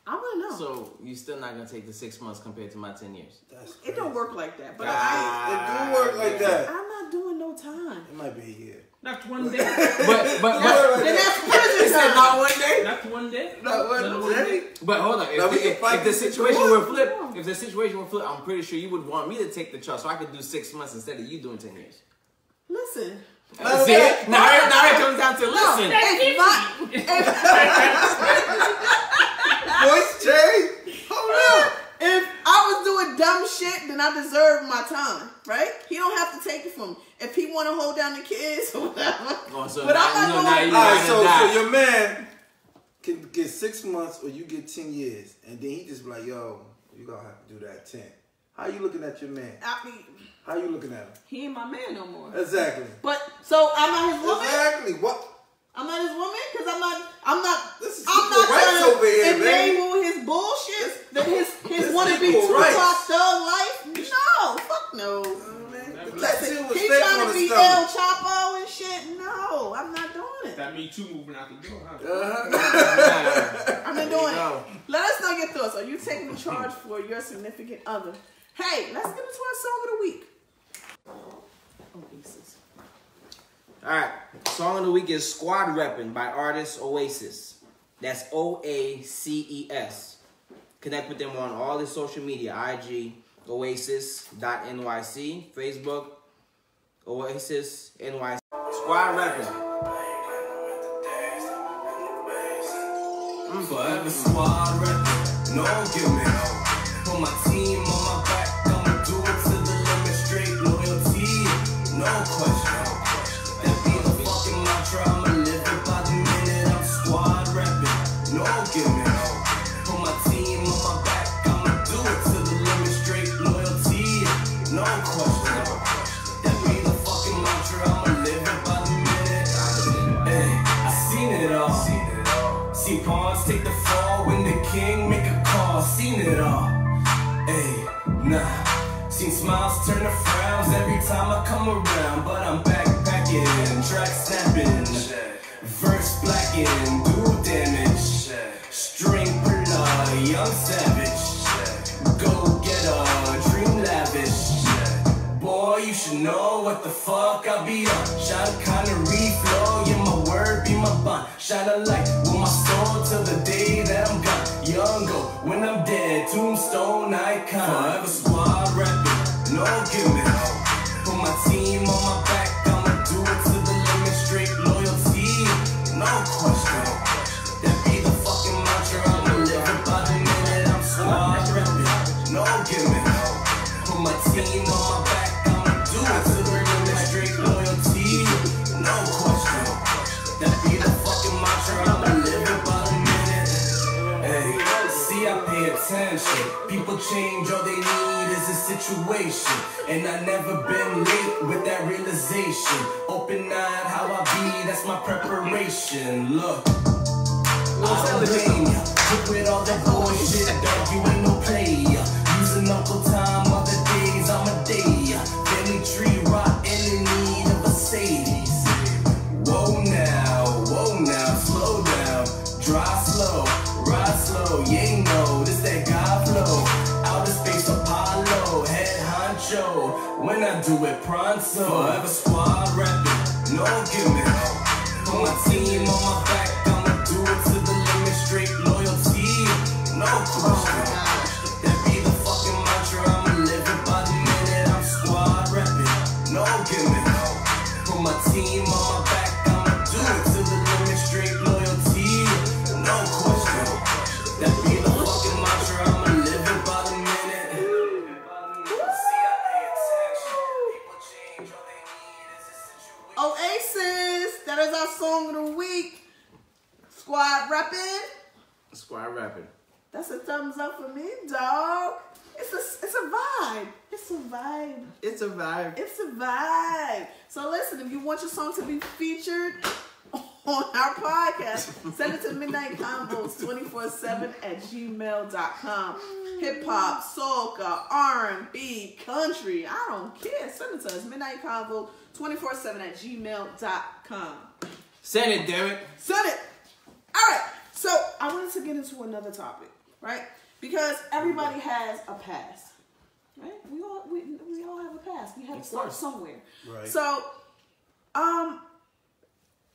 I want to know. So you still not gonna take the 6 months compared to my 10 years? It don't work like that. But it do work like that. I'm not doing no time. It might be a year. Not one day. But Then that's prison time. not one day. Not one day. Not one day. But hold on, if the situation were flip, I'm pretty sure you would want me to take the charge so I could do 6 months instead of you doing 10 years. Listen. See it? Now it comes down to listen. Voice change. Hold up. If I was doing dumb shit, then I deserve my time, right? He don't have to take it from me. If he want to hold down the kids or whatever. Oh, so but now, I'm not now doing. you All right, so die. your man can get 6 months or you get 10 years, and then he just be like, yo, you gonna have to do that 10. How you looking at your man? I mean, How you looking at him? he ain't my man no more. Exactly. But so I'm not his woman. Exactly. What? I'm not his woman because I'm not. This is I'm equal not rights trying over here, to man. enable his bullshit. That his this wannabe equal Tupac rights. thug life. No, fuck no. Listen, He trying to be El Chapo and shit. No, I'm not doing it. That Me Too movement out the door, huh? I'm not doing it. Let us know your thoughts. Are you taking the charge for your significant other? Hey, let's get into our song of the week. Oasis. Alright, song of the week is Squad Reppin' by artist Oasis. That's OACES. Connect with them on all their social media, IG, oasis.nyc, Facebook, Oasis NYC. Squad Reppin'. Forever squad reppin', no give me no. Put my team on my back, I'ma do it to the limit, straight loyalty, no question. That be the fucking mantra, I'ma live it by the minute. I'm squad reppin', no give me no. Put my team on my back, I'ma do it to the limit, straight loyalty, no question. That be the fucking mantra, I'ma live it by the minute. Hey, I seen it all. See pawns take the fall when the king make a call. Seen it all. Ayy, nah. Seen smiles turn to frowns every time I come around. But I'm backpacking, track snapping, verse blacking, do damage. String puller, young savage. Go get a dream lavish. Boy, you should know what the fuck I be on. Shine kinda reflow, yeah, my word be my bond. Shine a light with my soul till the day that I'm gone. Young go, when I'm dead, tombstone icon. Forever squad reppin', no give me no. Put my team on my back, I'ma do it to the limit, straight loyalty, no question. That be the fucking mantra, I'ma live it by the minute. I'm squad reppin', no give me no. Put my team on my back, I'ma do it to the limit, straight loyalty, no question. That be the fucking mantra, I'ma live it by the minute. Hey, see, I pay attention. People change, all they need is a situation. And I never been late with that realization. Open-eyed, how I be, that's my preparation. Look, I don't blame ya. Quit with all that bullshit, dog, you ain't no player. Using Uncle Tom, other days, I'm a day. Family tree rotten in need of a Mercedes. Whoa now, slow down. Drive slow, ride slow, you ain't know, this that God flow. Outer space Apollo, head honcho. When I do it pronto, forever squad reppin', no give me no. Put my team on my back, I'ma do it to the limit, straight loyalty, no question. That be the fucking mantra, I'ma live it by the minute. I'm squad reppin', no give me no. Put my team on my back, I'ma do it to the limit, straight loyalty, no question. That be the fucking mantra, I'ma live it by the minute. See, I pay attention. People change, all they need is a situation. Oasis. Squad rapping. That's a thumbs up for me, dog. It's a vibe. It's a vibe. It's a vibe. It's a vibe. So listen, if you want your song to be featured on our podcast, send it to midnightconvos247@gmail.com. Hip hop, soca, R&B, country. I don't care. Send it to us. midnightconvo247@gmail.com. Send it, damn it. Send it. All right. So I wanted to get into another topic, right? Because everybody has a past, right? We all have a past. We have to start somewhere. Right. So,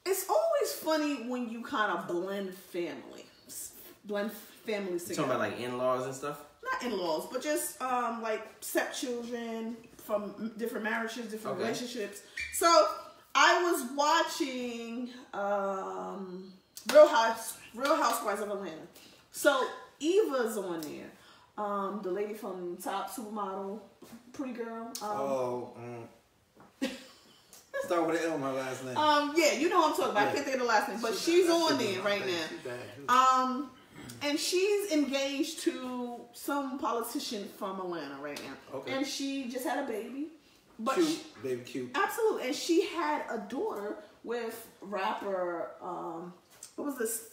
it's always funny when you kind of blend families together. You talking about like in-laws and stuff? Not in-laws, but just like stepchildren from different marriages, different relationships. So I was watching Real Housewives of Atlanta. So Eva's on there. The lady from Top Supermodel, pretty girl. Start with an L, my last name. Yeah, you know what I'm talking about. I can't think of the last name, but she's on there right now. And she's engaged to some politician from Atlanta right now. Okay. And she just had a baby. But cute, baby cute. Absolutely. And she had a daughter with rapper, what was this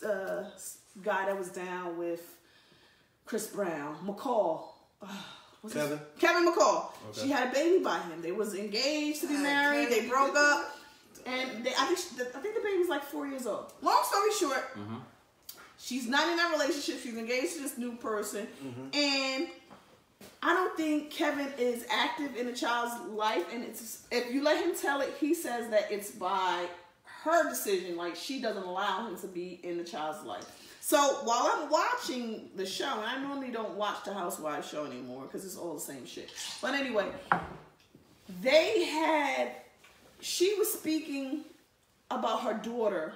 guy that was down with Chris Brown? McCall. Kevin McCall. Okay. She had a baby by him. They was engaged to be married. They broke up. And I think the baby's like 4 years old. Long story short, she's not in that relationship. She's engaged to this new person. And I don't think Kevin is active in the child's life. And it's if you let him tell it, he says that it's by her decision. Like, she doesn't allow him to be in the child's life. So while I'm watching the show, and I normally don't watch the Housewives show anymore because it's all the same shit. But anyway, she was speaking about her daughter,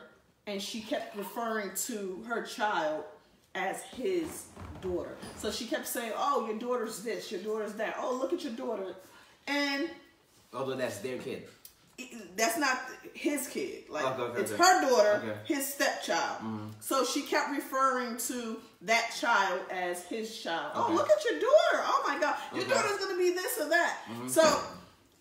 and she kept referring to her child as his daughter. So she kept saying, oh, your daughter's this, your daughter's that. Oh, look at your daughter. And although that's their kid. That's not his kid. Like, it's her daughter, his stepchild. So she kept referring to that child as his child. Oh, look at your daughter. Oh my God. Your daughter's going to be this or that. So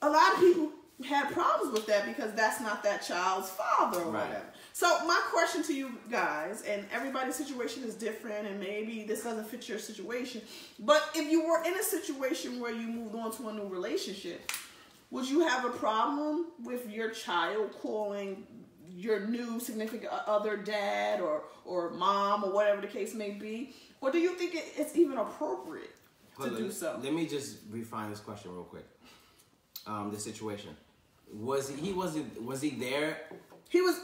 a lot of people had problems with that because that's not that child's father or whatever. So my question to you guys, and everybody's situation is different, and maybe this doesn't fit your situation, but if you were in a situation where you moved on to a new relationship, would you have a problem with your child calling your new significant other dad or mom or whatever the case may be? Or do you think it's even appropriate to do so? Let me just refine this question real quick. The situation. Was he there? He was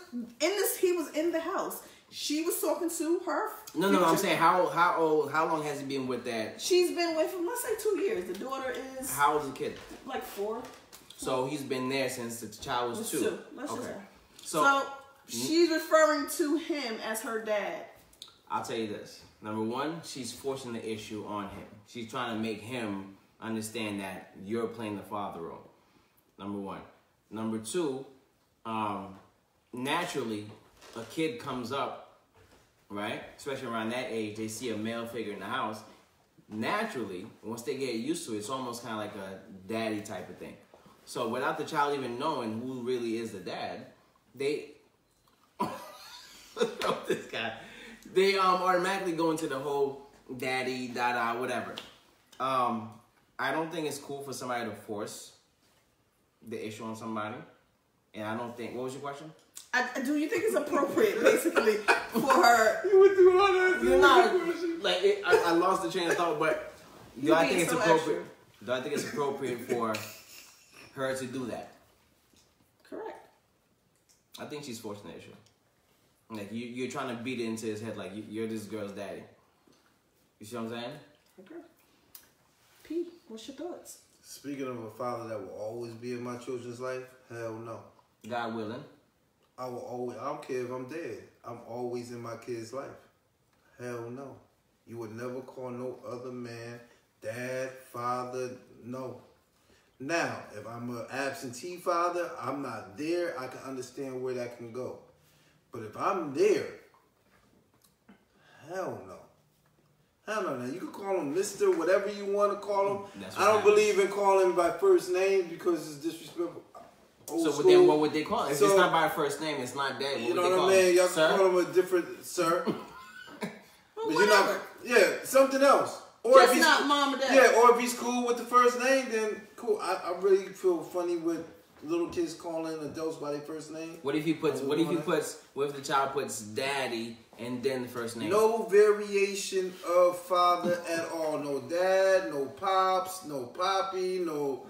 in the house. She was talking to her. No, I'm saying how long has he been with that? She's been with him, let's say 2 years. The daughter is... How old is the kid? Like 4. So he's been there since the child was 2. Let's just say. So she's referring to him as her dad. I'll tell you this. Number one, she's forcing the issue on him. She's trying to make him understand that you're playing the father role. Number one. Number two, naturally, a kid comes up, right? Especially around that age, they see a male figure in the house. Naturally, once they get used to it, it's almost kind of like a daddy type of thing. So without the child even knowing who really is the dad, they this guy. They automatically go into the whole daddy, dada, whatever. I don't think it's cool for somebody to force the issue on somebody. And I don't think... What was your question? Do you think it's appropriate, basically, for her... You would do all that. I lost the train of thought, but do I think it's appropriate? Do I think it's appropriate for her to do that? Correct. I think she's forcing the issue. Like, you're trying to beat it into his head like you're this girl's daddy. You see what I'm saying? Okay. P, what's your thoughts? Speaking of a father that will always be in my children's life, hell no. God willing. I don't care if I'm dead. I'm always in my kid's life. Hell no. You would never call no other man dad, father, no. Now, if I'm an absentee father, I'm not there, I can understand where that can go. But if I'm there, hell no. on that. You can call him Mr. whatever you want to call him. That's I don't believe in calling him by first name because it's disrespectful. But then what would they call it? If it's not by first name, it's not that. You know what I mean? Y'all can call him a different sir. But you're not, something else. Or just if he's, not mom or dad. Yeah, or if he's cool with the first name, then cool. I really feel funny with little kids calling adults by their first name. What if the child puts daddy and then the first name? No variation of father at all. No dad, no pops, no poppy, no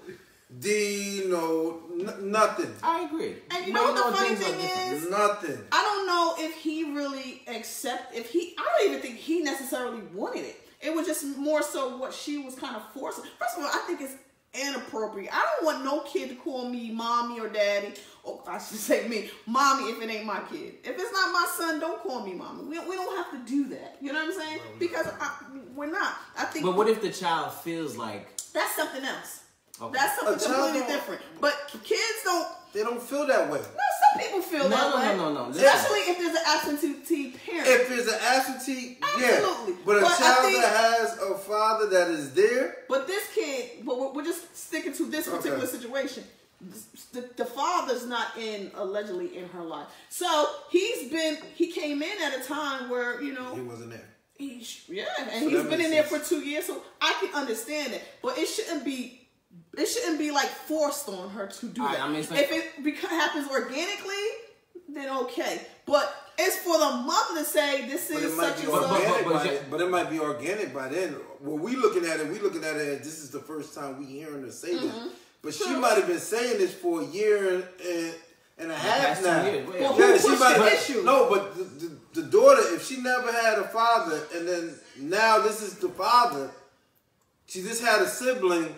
D, no nothing. I agree. And you know what the funny thing is? Nothing. I don't know if he really I don't even think he necessarily wanted it. It was just more so what she was kind of forcing. First of all, I think it's inappropriate. I don't want no kid to call me mommy or daddy, or I should say me, mommy if it ain't my kid. If it's not my son, don't call me mommy. We don't have to do that. You know what I'm saying? Because we're not. I think. But what if the child feels like that's something else? Okay. That's something completely different. But kids don't. They don't feel that way. No, some people feel that way. No. Especially if there's an absentee parent. If there's an absentee, absolutely. Yeah. But a child that has a father that is there. But this kid, we're just sticking to this particular situation. The father's not allegedly in her life. So he came in at a time where, you know. He wasn't there. And he's been in there for 2 years, so I can understand it. But it shouldn't be like forced on her to do that. If it happens organically, then okay. But it's for the mother to say this is such and such. But it might be organic by then. When we looking at it as this is the first time we hearing her say this. But she might have been saying this for a year and a half now. No, but the daughter, if she never had a father, and then now this is the father, she just had a sibling.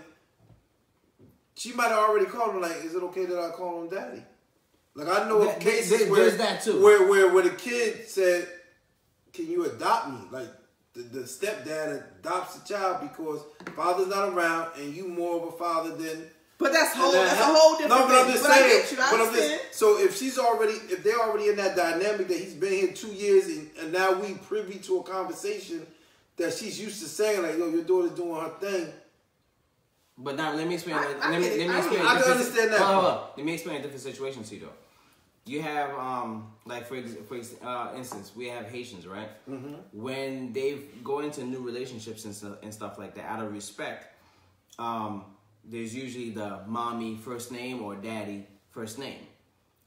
She might have already called him like, is it okay that I call him daddy? Like I know of cases where the kid said, can you adopt me? Like the stepdad adopts the child because father's not around and you more of a father than. But that's a whole different thing. No, but I'm just saying. So if they're already in that dynamic that he's been here 2 years and now we privy to a conversation that she's used to saying like, yo, your daughter's doing her thing. But now let me explain. Let me explain. I can understand that. Let me explain a different situation to you though. You have like for instance, we have Haitians, right? Mm-hmm. When they go into new relationships and stuff like that, out of respect, there's usually the mommy first name or daddy first name,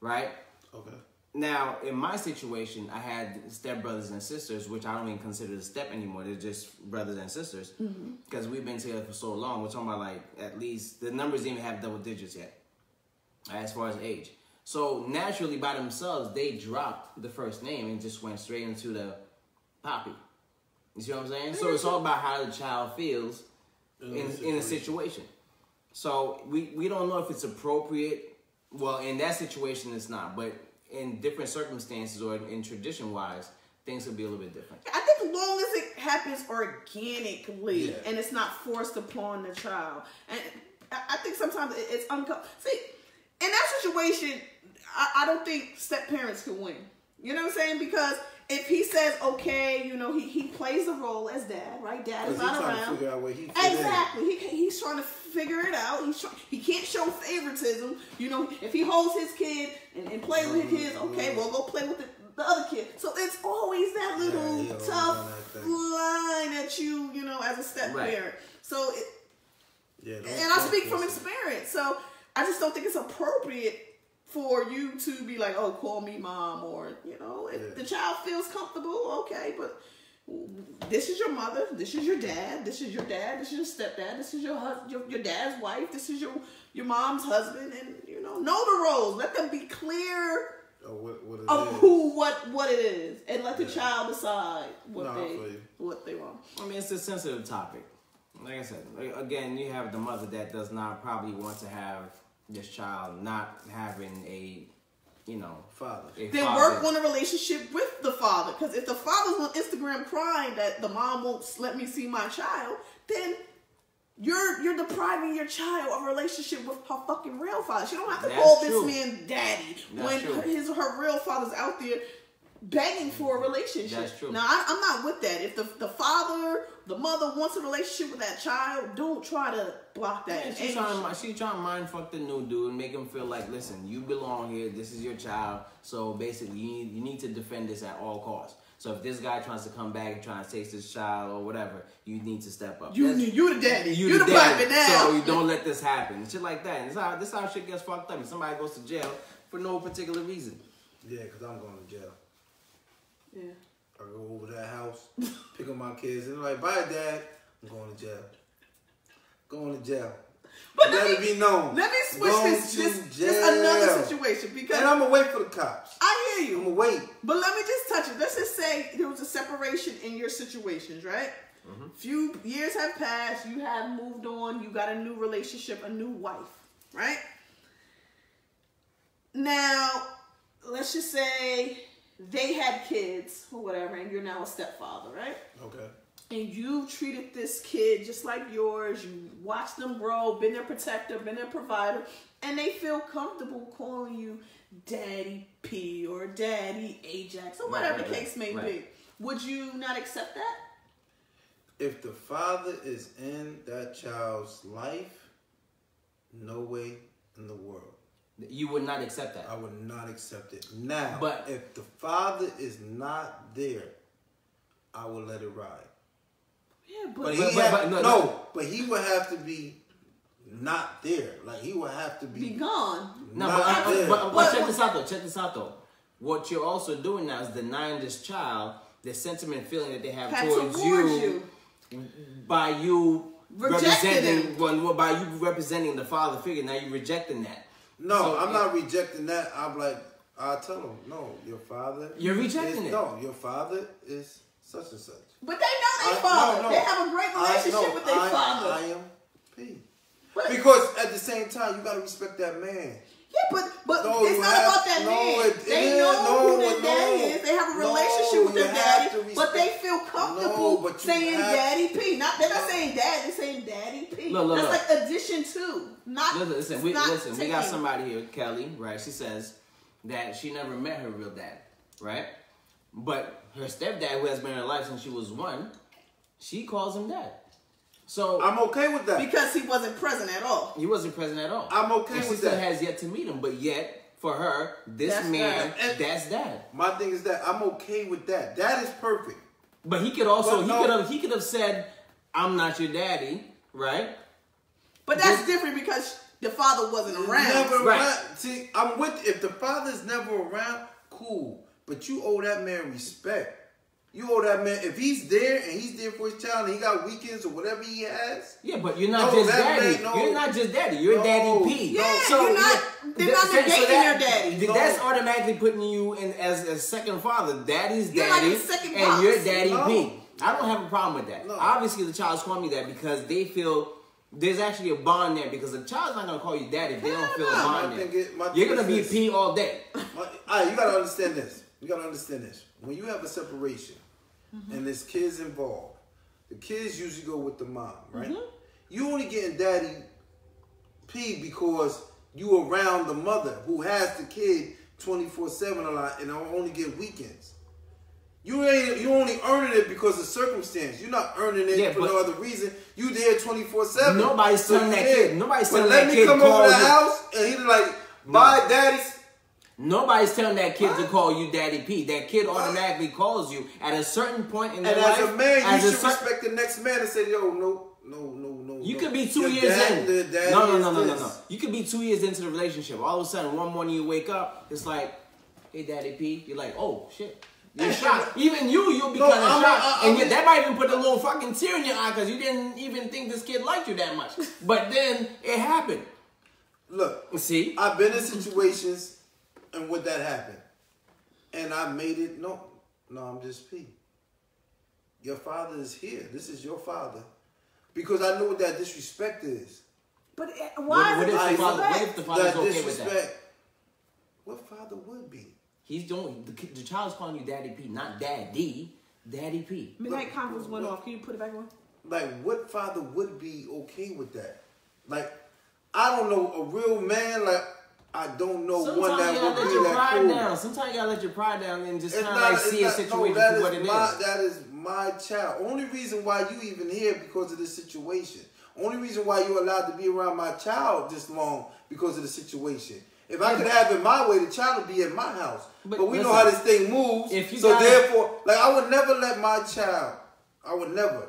right? Okay. Now, in my situation, I had stepbrothers and sisters, which I don't even consider the step anymore. They're just brothers and sisters. Because we've been together for so long. We're talking about like at least, the numbers didn't even have double digits yet, as far as age. So naturally, by themselves, they dropped the first name and just went straight into the poppy. You see what I'm saying? So it's all about how the child feels in a situation. So we don't know if it's appropriate. Well, in that situation, it's not. But in different circumstances or in tradition-wise, things could be a little bit different. I think as long as it happens organically and it's not forced upon the child. And I think sometimes it's uncomfortable. See, in that situation, I don't think step-parents can win. You know what I'm saying? Because if he says, okay, you know, he plays the role as dad, right? Dad is not around. To figure out where he's trying to figure it out. He can't show favoritism. You know, if he holds his kid and plays with his kids, okay, well, go play with the other kid. So it's always that little tough line that you know, as a step-parent. Right. So, and I speak from experience. So I just don't think it's appropriate for you to be like, oh, call me mom, or, you know, if the child feels comfortable, okay, but this is your mother, this is your dad, this is your dad, this is your stepdad, this is your dad's wife, this is your mom's husband, and, you know the roles. Let them be clear what it is, and let the child decide what they want. I mean, it's a sensitive topic. Like I said, again, you have the mother that does not probably want to have this child not having a, you know, father. Then work on a relationship with the father. Because if the father's on Instagram crying that the mom won't let me see my child, then you're depriving your child of a relationship with her fucking real father. She don't have to call this man daddy when her real father's out there begging for a relationship. That's true. Now, I'm not with that. If the father, the mother wants a relationship with that child, don't try to block that. Yeah, she's trying to mind fuck the new dude and make him feel like, listen, you belong here. This is your child. So basically, you need to defend this at all costs. So if this guy tries to come back and try to take this child or whatever, you need to step up. You the daddy. You the daddy. baby now. So you don't let this happen. Shit like that. And this how shit gets fucked up. And somebody goes to jail for no particular reason. Yeah, because I'm going to jail. Yeah. I go over to that house, pick up my kids, and they're like, bye, Dad. I'm going to jail. Going to jail. But let it be known. Let me switch this another situation because and I'm gonna wait for the cops. I hear you. I'm gonna wait. But let me just touch it. Let's just say there was a separation in your situations, right? Few years have passed. You have moved on. You got a new relationship, a new wife, right? Now, let's just say they had kids or whatever, and you're now a stepfather, right? Okay. And you treated this kid just like yours. You watched them grow, been their protector, been their provider, and they feel comfortable calling you Daddy P or Daddy Ajax or whatever the case may be. Would you not accept that? If the father is in that child's life, no way in the world. You would not accept that. I would not accept it. Now, but if the father is not there, I will let it ride. Yeah, but he would have to be not there. Like he would have to be gone. No, but check this out though. Check this out though. What you're also doing now is denying this child the sentiment feeling that they have towards you by you representing the father figure. Now you're rejecting that. No, so, I'm not rejecting that. I'm like, I tell him, no, your father. You're rejecting it. No, your father is such and such. But they know their father. No. They have a great relationship with their father. I am P. Because at the same time, you gotta respect that man. Yeah, but it's not about that man. They know who their daddy is. They have a relationship with their daddy, but they feel comfortable saying Daddy P. They're not saying dad. They're saying Daddy P. That's like addition to. Listen, we got somebody here, Kelly, right? She says that she never met her real dad, right? But her stepdad, who has been in her life since she was 1, she calls him dad. So I'm okay with that. Because he wasn't present at all. He wasn't present at all. I'm okay with that. She still has yet to meet him, but yet, for her, that's dad. My thing is that I'm okay with that. That is perfect. But he could also, he could have said, I'm not your daddy, right? But that's different because the father wasn't around. See, I'm with, if the father's never around, cool. But you owe that man respect. You owe that man, if he's there and he's there for his child and he got weekends or whatever he has. Yeah, but you're not just daddy. You're not just daddy. You're Daddy P. Yeah, so they're not negating your daddy. That's automatically putting you in as second father. Daddy's daddy like and you're Daddy P. I don't have a problem with that. No. Obviously, the child's calling me that because they feel there's actually a bond there because the child's not going to call you daddy if they don't feel a bond there. You're going to be P all day. You got to understand this. You got to understand this. When you have a separation and there's kids involved, the kids usually go with the mom, right? You only getting Daddy P because you around the mother who has the kid 24/7 a lot and only get weekends. You only earning it because of circumstance. You're not earning it for no other reason. You there 24/7. Nobody's telling that kid. Nobody's telling that kid. Let me come over to the house and he's like, bye, daddy. Nobody's telling that kid to call you Daddy P. That kid automatically calls you at a certain point in their life. And as a man, you should respect the next man and say, yo, no. You could be 2 years in. No. You could be 2 years into the relationship. All of a sudden, one morning you wake up, it's like, hey, Daddy P. You're like, oh, shit. You're shocked. Even you'll be kind of shocked. And that might even put a little fucking tear in your eye because you didn't even think this kid liked you that much. But then it happened. Look, see, I've been in situations and would that happen? And I made it, no, I'm just P. Your father is here. This is your father. Because I know what that disrespect is. But why what if the father's okay with that? What father would be? He's doing, the child's calling you Daddy P, not Daddy. Daddy P. Midnight Convo's went off. Can you put it back on? Like, what father would be okay with that? Like, I don't know, a real man, like, I don't know Sometimes one that you would gotta let be your that pride cool. down. Sometimes you gotta let your pride down and just It's kind of not- like see a it's not- situation that for what it is. That is my child. Only reason why you even here because of this situation. Only reason why you're allowed to be around my child this long because of the situation. If I could have it my way, the child would be in my house. But we know how this thing moves. So therefore, like I would never let my child, I would never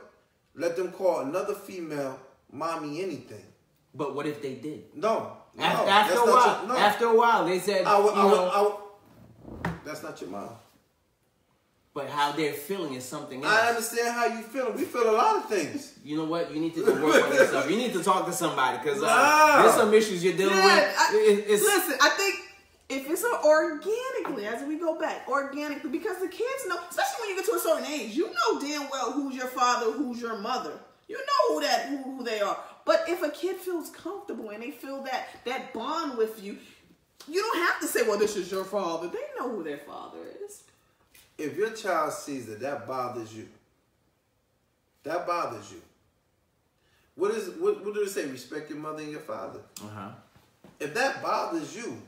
let them call another female mommy anything. But what if they did? No. After a while, they said, that's not your mom. But how they're feeling is something else. I understand how you feel. We feel a lot of things. You know what? You need to work on yourself. You need to talk to somebody because there's some issues you're dealing with. Listen, I think if it's organically, as we go back, organically, because the kids know, especially when you get to a certain age, you know damn well who's your father, who's your mother. You know who they are. But if a kid feels comfortable and they feel that bond with you, you don't have to say, well, this is your father. They know who their father is. If your child sees that bothers you, what do they say? Respect your mother and your father. If that bothers you,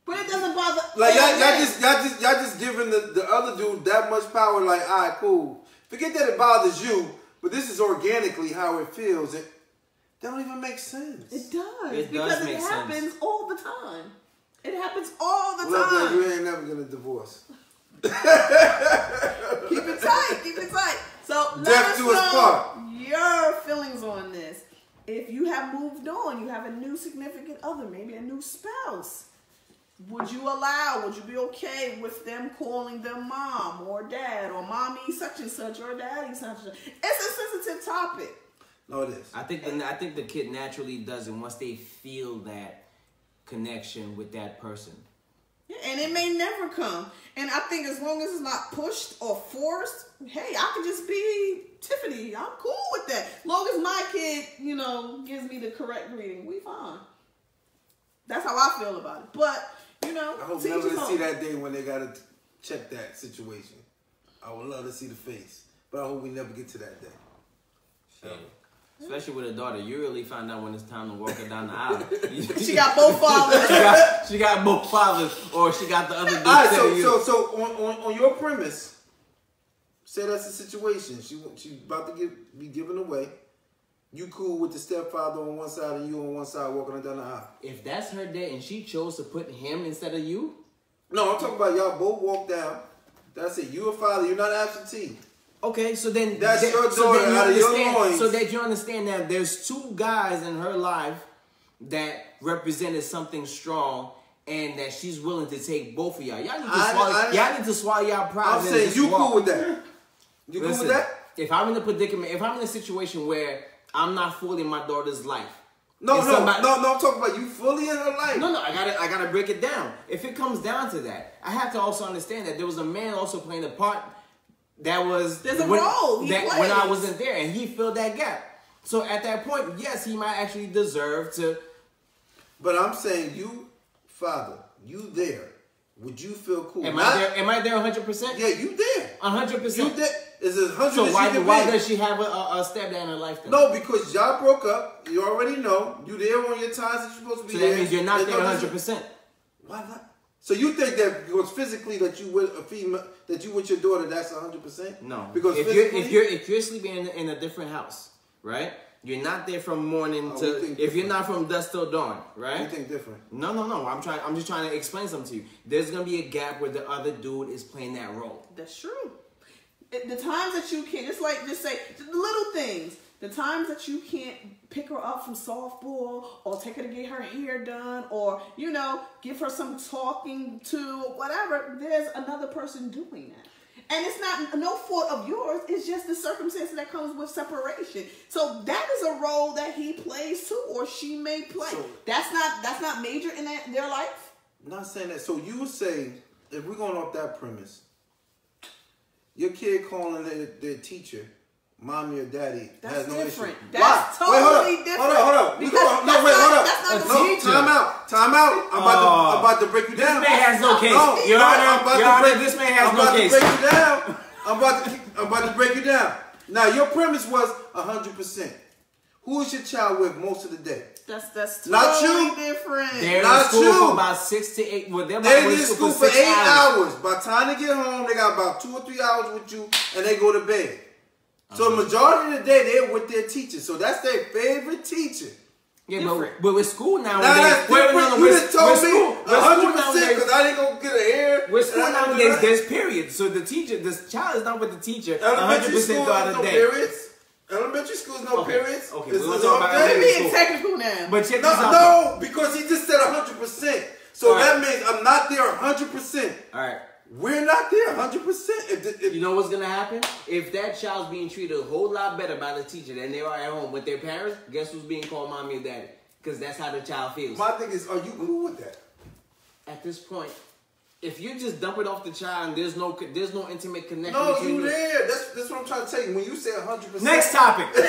but it doesn't bother. Like y'all just giving the other dude that much power. Like, all right, cool. Forget that it bothers you, but this is organically how it feels. That don't even make sense. It does. It because does make it happens sense. all the time. It happens all the Look, time. you ain't never gonna divorce. Keep it tight. So let us know your feelings on this. If you have moved on, you have a new significant other, maybe a new spouse. Would you be okay with them calling them mom or dad or mommy such and such or daddy such and such? It's a sensitive topic. No, it is. I think the kid naturally does it once they feel that connection with that person. Yeah, and it may never come. And I think as long as it's not pushed or forced, hey, I could just be Tiffany. I'm cool with that. As long as my kid, gives me the correct greeting, we fine. That's how I feel about it. But, I hope never to see that day when they gotta check that situation. I would love to see the face, but I hope we never get to that day. Yeah. Especially with a daughter, you really find out when it's time to walk her down the aisle. She got both fathers. she got both fathers, or she got the other dude. All right, so on your premise, say that's the situation. She about to be given away. You cool with the stepfather on one side and you on one side walking her down the aisle. If that's her dad and she chose to put him instead of you? No, I'm talking about y'all both walk down. That's it. You a father. You're not absentee. Okay, so then that's your daughter out of your loins. So that you understand that there's two guys in her life that represented something strong, and that she's willing to take both of y'all. Y'all need to swallow y'all pride. I'm saying you cool with that. You Listen, cool with that? If I'm in a predicament, if I'm in a situation where I'm not fully in my daughter's life. No, I'm talking about you fully in her life. No, I gotta break it down. If it comes down to that, I have to also understand that there was a man also playing a part. There's a role when I wasn't there, and he filled that gap. So at that point, yes, he might actually deserve to. But I'm saying, you, father, you there? Would you feel cool? Am I there 100%? Yeah, you there. 100%. You there? Is it 100%? So why does she have a stepdad in her life then? No, because y'all broke up. You already know. You there on your times that you're supposed to be there. So that means you're not there 100%. Why not? So you think that because physically that you with a female, that you with your daughter, that's 100%? No. Because if you're sleeping in a different house, right? You're not there from morning to if you're not from dusk till dawn, right? You think different? No. I'm just trying to explain something to you. There's gonna be a gap where the other dude is playing that role. That's true. The times that you can't, just say the little things. The times that you can't pick her up from softball or take her to get her hair done or, give her some talking to, whatever, there's another person doing that. And it's not no fault of yours. It's just the circumstance that comes with separation. So that is a role that he plays too, or she may play. So, that's not major in their life. I'm not saying that. So you would say, if we're going off that premise, your kid calling their teacher mommy or daddy has no different. issue. That's Why? totally different. Hold up. Time out. I'm about to break you down. This man has no case. Your Honor, this man has no case. I'm about to break you down. Now, your premise was 100%. Who is your child with most of the day? That's not totally you. different. They're Not in school you. for about 6 to 8. Well, They're in school for 8 hours. By the time they get home, they got about 2 or 3 hours with you, and they go to bed. So the majority of the day, they're with their teacher. So that's their favorite teacher. Yeah, but with school Now nowadays, that's different. You just told me 100% because I didn't go get a hair. With school nowadays, there's periods. So the teacher, this child is not with the teacher 100% throughout the day. Periods. Elementary school's no periods. Okay, It's we're talking about We're elementary being school. technical now. But check this out. No, because he just said 100%. So All right. that means I'm not there 100%. All right. We're not there 100%. You know what's gonna happen? If that child's being treated a whole lot better by the teacher than they are at home with their parents, guess who's being called mommy and daddy? Because that's how the child feels. My thing is, are you cool with that? At this point, if you just dump it off the child and there's no intimate connection No, between you there. That's what I'm trying to tell you. When you say 100%. Next topic. Yeah,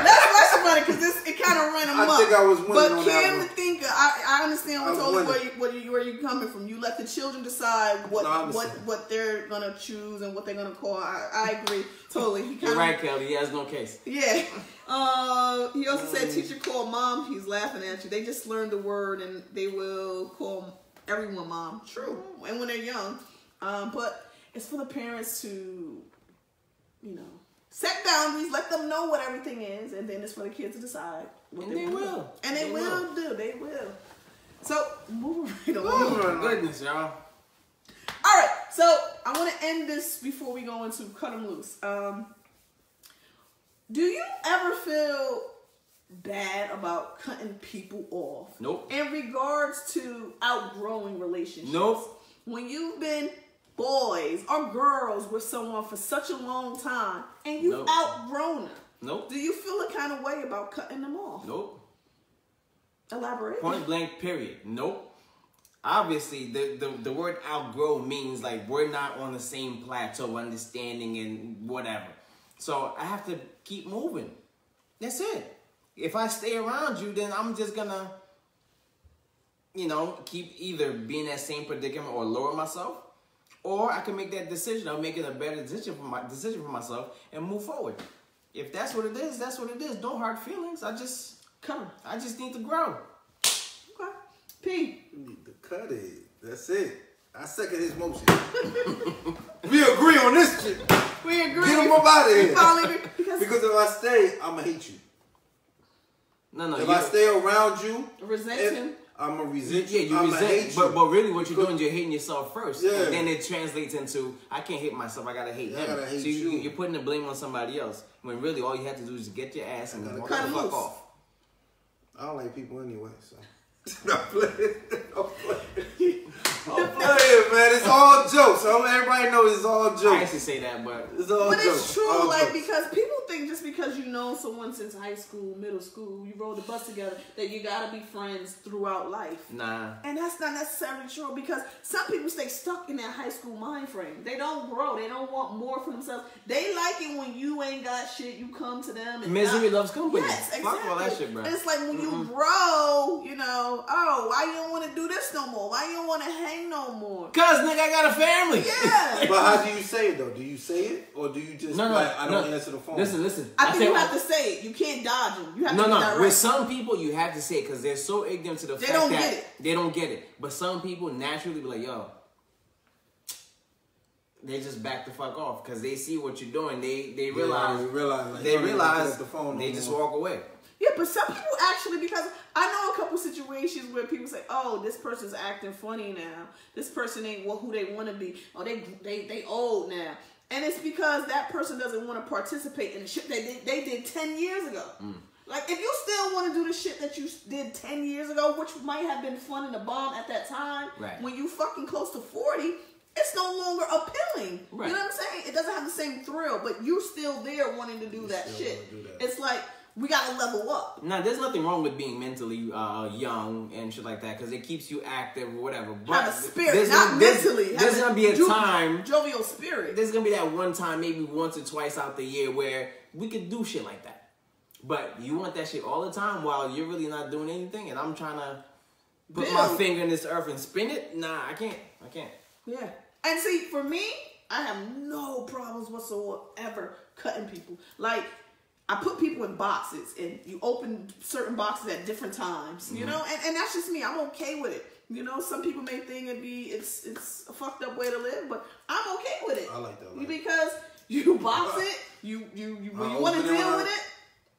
let's about it because it kind of ran amok. I think I was winning but on Kim, that one. the thinker, I understand totally winning. where you're coming from. You let the children decide No, I understand. what they're gonna choose and what they're gonna call. I agree totally. He You're right, Kelly. He has no case. Yeah. He also said teacher called mom. He's laughing at you. They just learned the word and they will call everyone mom. True. And when they're young. But it's for the parents to, set boundaries, let them know what everything is, and then it's for the kids to decide. And they will. And they will. They will. So, moving right along. Goodness, y'all. All right. So, I want to end this before we go into cut them loose. Do you ever feel bad about cutting people off? Nope. In regards to outgrowing relationships? Nope. When you've been boys or girls with someone for such a long time and you've outgrown them, Nope. do you feel a kind of way about cutting them off? Nope. Elaborate. Point blank, period. Nope. Obviously, the word outgrow means like we're not on the same plateau of understanding and whatever. So I have to keep moving. That's it. If I stay around you, then I'm just gonna, keep either being in that same predicament or lower myself, or I can make that decision of making a better decision for myself and move forward. If that's what it is, that's what it is. No hard feelings. I just need to grow. Okay. P. You need to cut it. That's it. I second his motion. We agree on this shit. We agree. Get him up out of here. Because if I stay, I'ma hate you. No. If I stay around you, resenting. I'ma resent you. you. Yeah, you I'ma resent. hate you. But really, what you're doing, you're hating yourself first. Yeah. And then it translates into I can't hate myself. I gotta hate him. I gotta hate so you. You're putting the blame on somebody else when really all you have to do is get your ass and walk the cut fuck loose. off. I don't like people anyway, so. I'm playing. I'm playing, man. It's all jokes. Everybody knows it's all jokes. I used to say that, but It's all But jokes. it's true, all like, jokes. because people think just because you know someone since high school, middle school, you rode the bus together, that you gotta be friends throughout life. nah. And that's not necessarily true because some people stay stuck in that high school mind frame. They don't grow. They don't want more for themselves. They like it when you ain't got shit, you come to them. And Misery loves company. Yes, exactly. Fuck all that shit, bro. And it's like when you grow, why you don't want to do this no more? Why you don't want to hang no more? Cause nigga, I got a family. Yeah. But how do you say it though? Do you say it or do you just I don't answer the phone? Listen. I think you have to say it. You can't dodge them. You have to be direct. With some people, you have to say it because they're so ignorant to the fact don't that get it. they don't get it. But some people naturally be like, yo, they just back the fuck off because they see what you're doing. They realize the phone. they just walk away. Yeah, but some people actually, because I know a couple situations where people say, "Oh, this person's acting funny now. This person ain't who they want to be. Oh, they old now." And it's because that person doesn't want to participate in the shit they did 10 years ago. Like, if you still want to do the shit that you did 10 years ago, which might have been fun in the bomb at that time, right. when you fucking close to 40, it's no longer appealing. Right. You know what I'm saying? It doesn't have the same thrill, but you're still there wanting to do that shit. It's like, we gotta level up. Now, there's nothing wrong with being mentally young and shit like that because it keeps you active or whatever. But have a spirit, not mentally. There's gonna be a time. Jovial spirit. There's gonna be that one time, maybe once or twice out the year, where we could do shit like that. But you want that shit all the time while you're really not doing anything, and I'm trying to put my finger in this earth and spin it. Nah, I can't. Yeah. And see, for me, I have no problems whatsoever cutting people. Like, I put people in boxes, and you open certain boxes at different times, you know, and that's just me. I'm okay with it. You know, some people may think it's a fucked up way to live, but I'm okay with it. I like that. Because you box it, you when you want to deal with it,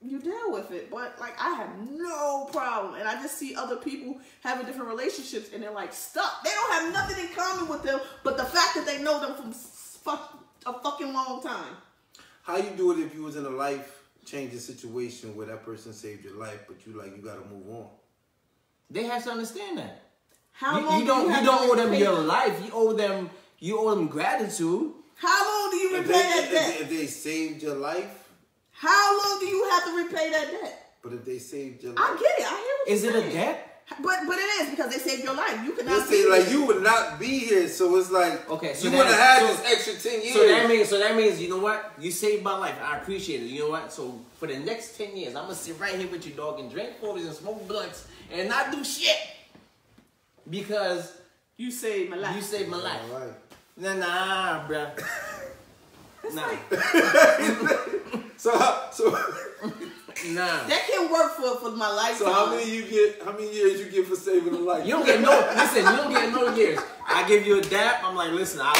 you deal with it. But like, I have no problem, and I just see other people having different relationships, and they're like stuck. They don't have nothing in common with them, but the fact that they know them from a fucking long time. How you do it if you was in a life-changing situation where that person saved your life, but you gotta move on? They have to understand that. How long you don't owe them your life. You owe them gratitude. How long do you repay that debt? If they saved your life. How long do you have to repay that debt? But if they saved your life. I get it. I hear what Is you're it saying. a debt? But it is, because they saved your life. You could not Let's say, like, here. you would not be here, so it's like, okay, so you wouldn't have had this extra 10 years. So that means, you know what? You saved my life. I appreciate it. You know what? So for the next 10 years, I'm gonna sit right here with you, dog, and drink 40s and smoke blunts and not do shit because you saved my life. you saved my life. All right. Nah, bruh. Nah. So Nah. That can work for my lifetime. how many years you get for saving a life? You don't get no years. I give you a dap. I'm like, listen, I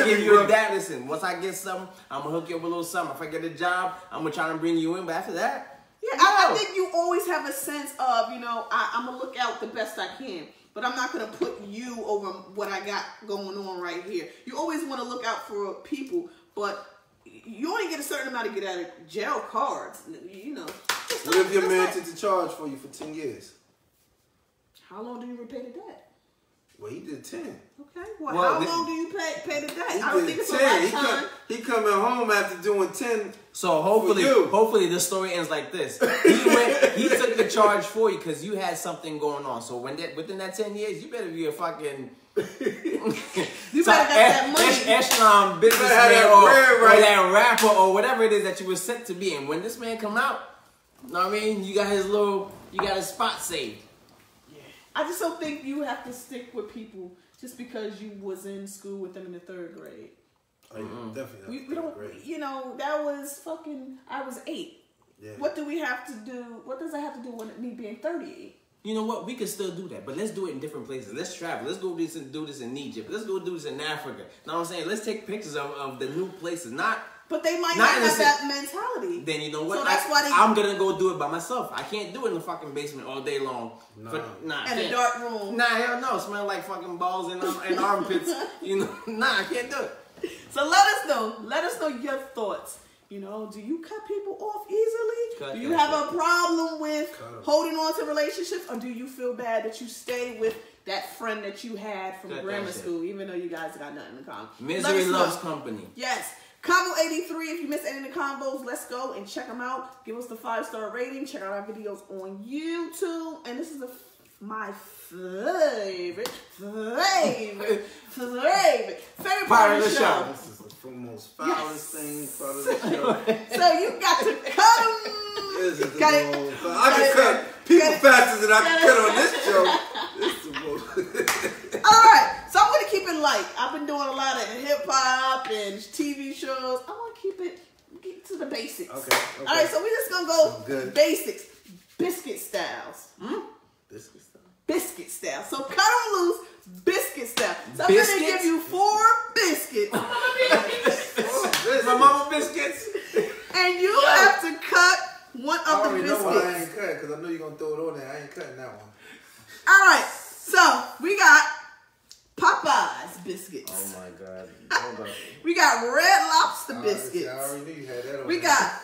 give you a dap. Listen, once I get something, I'm gonna hook you up with a little something. If I get a job, I'm gonna try to bring you in. But after that, yeah, I think you always have a sense of, you know, I'm gonna look out the best I can, but I'm not gonna put you over what I got going on right here. You always want to look out for people, but you only get a certain amount of get out of jail cards, you know. What if your man took the charge for you for 10 years? How long do you repay the debt? Well, he did 10. Okay. Well, how long do you pay the debt? I don't think it's a 10. lifetime. He coming home after doing 10. so hopefully the story ends like this. He took the charge for you because you had something going on. So within that 10 years, you better be a fucking You better get that money. echelon businessman or that rapper or whatever it is that you were set to be. And when this man come out, you know what I mean? You got his spot saved. I just don't think you have to stick with people just because you was in school with them in the 3rd grade. Definitely. We don't, you know, that was fucking, I was 8. Yeah. What do we have to do? What does that have to do with me being 38? You know what? We can still do that, but let's do it in different places. Let's travel. Let's go do this in Egypt. Let's go do this in Africa. Know what I'm saying? Let's take pictures of the new places. But they might not have that mentality. Then you know what? So that's why I'm gonna go do it by myself. I can't do it in the fucking basement all day long. In a dark room. Nah, hell no. Smell like fucking balls and armpits. You know, I can't do it. So let us know. Let us know your thoughts. You know, do you cut people off easily? Do you have a problem with holding on to relationships? Or do you feel bad that you stay with that friend that you had from grammar school, even though you guys got nothing in common? Misery loves company. Yes. Convo 83, if you missed any of the combos, let's go and check them out. Give us the 5-star rating. Check out our videos on YouTube. And this is my favorite part of the show. This is the most foulest thing part of the show. So you got to cut them. This is the most. I can cut people faster than I can cut on this show. This is the most. All right, so I'm going to keep it light. I've been doing a lot of hip-hop and TV shows. I want to get to the basics. Okay. All right, so we're just going to go basics. Biscuit styles. Biscuit style. Biscuit style. So cut them loose, biscuit style. So I'm going to give you 4 biscuits. My mama biscuits. And you have to cut one of the I biscuits. know why I ain't cut, because I know you're going to throw it on there. I ain't cutting that one. All right, so we got Popeye's biscuits. Oh my God. Hold on. We got Red Lobster biscuits. I already knew you had that on We there. got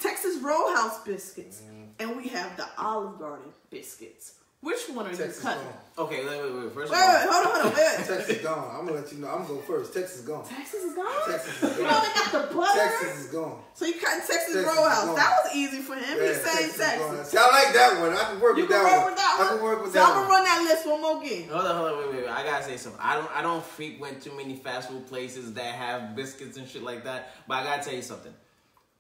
Texas Roadhouse biscuits. And we have the Olive Garden biscuits. Which one are you cutting? Okay, wait. First Wait, hold on. Texas is gone. I'm going to let you know. I'm going to go first. Texas is gone. Texas is gone? Texas is You gone. know they got the butter? Texas is gone. So you cutting Texas Texas Roadhouse. is gone. That was easy for him. Yeah, He saying is Texas. gone. See, I like that one. I can work You with can that work one. with that one? I can work with So that I'm going to run that list one more again. Hold on, wait. I gotta say something. I don't frequent too many fast food places that have biscuits and shit like that. But I gotta tell you something.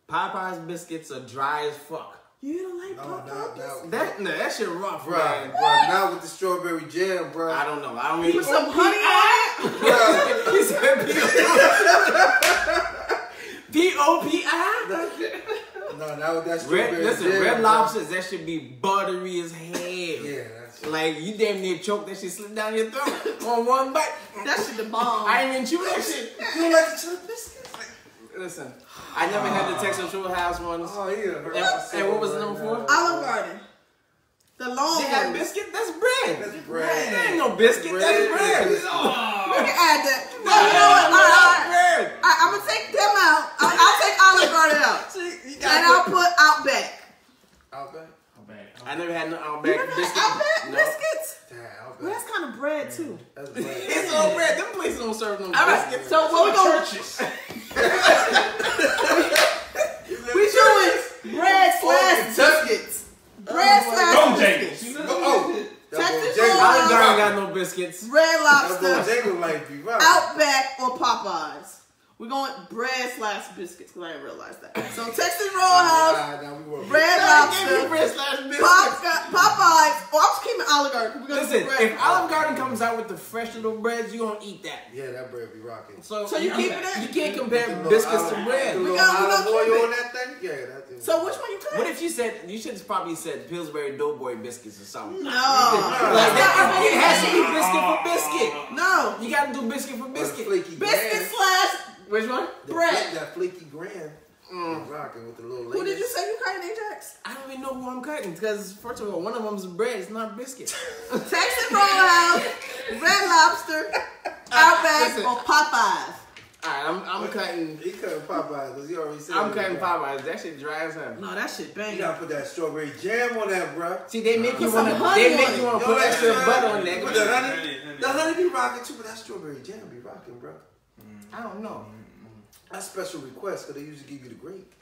Popeye's biscuits are dry as fuck. You don't like Popeye's? That shit rough, Bro, man. now with the strawberry jam, bro. I don't know. I don't Put even. some honey on it? He said, that's Red Lobsters, that should be buttery as hell. Yeah, that's like you damn near choke that shit slip down your throat on one bite. That shit the bomb. I ain't even chew that shit. You don't like the chili biscuits? Listen, I never had the Texas Roadhouse ones. Oh yeah. And what was the number 4? Olive Garden. The long They had one. biscuit. That's bread. That's bread. There ain't no biscuit. That's bread. We can add that. No, you know what? All right. I'm gonna take them out. I'll take Olive Garden out, and I'll put Outback. Outback. I never had no Outback biscuits. Outback biscuits. Damn, Outback. Well, that's kind of bread too. That's bread. It's all bread. Them places don't serve no All right. biscuits. So what we gonna? Churches. We doing bread slash biscuits. Bread slash biscuits. Texas Olive Garden Roadhouse, got no biscuits. Red That's Lobster, Jacob like be right. Outback, or Popeyes. We're going bread slash biscuits because I didn't realize that. So Texas Roadhouse, Red Lobster, bread slash biscuits. Popeyes. Oh, I'm just keeping Olive Garden. We're gonna Listen, do bread. if Olive Garden comes out with the fresh little breads, you gonna eat that. Yeah, that bread be rocking. So you keeping it? You can't compare biscuits to bread. We gonna got keep oil it. on that thing. Yeah, that thing. So which one you cut? What if you said, you should have probably said Pillsbury Doughboy biscuits or something. No. Like that, it has to be biscuit for biscuit. No. You gotta do biscuit for biscuit. Biscuit slash Which one? bread. That flaky grand. Rocking with the little Who did you layers. say you cutting, Ajax? I don't even know who I'm cutting because first of all, one of them's bread, it's not biscuit. Texas Roadhouse, Red Lobster, Outback, listen. or Popeyes. Alright, I'm cutting. He cutting Popeyes because he already said. I'm cutting Popeyes. That shit dry as hell. No, that shit bang. You gotta put that strawberry jam on that, bro. See, they make you Put some wanna. honey They on make it. you wanna Yo, put that extra shit- butter on that. With the honey, the honey be rocking too, but that strawberry jam be rocking, bro. I don't know. That's special request because they usually give you the grape.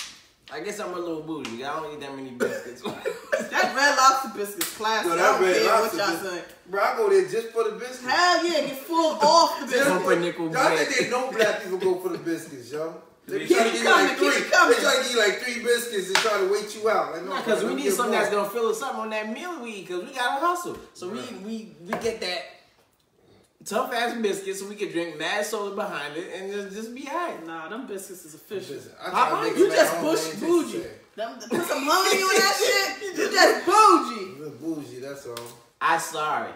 I guess I'm a little bougie. I don't eat that many biscuits. That Red Lobster biscuit's classic. Yo, I that don't Red care what Lobster y'all biscuit- think. Bro, I go there just for the biscuits. Hell yeah, get full off the biscuit. Pumpernickel Y'all bread. think they know black people go for the biscuits, yo? They be Keep trying it to give you coming, like keep 3. it coming. They try to give you like 3 biscuits and try to wait you out. Like, no, Because we don't need get something wrong. that's gonna fill us up on that meal we eat. Because we gotta hustle. So we get that tough ass biscuit so we can drink mad soda behind it and just be alright. Nah, them biscuits is official. I try to Popeye, make You it just like bush home, man, bougie. taste Put some honey on that shit. You just bougie. the same. Look bougie, that's all. I'm sorry.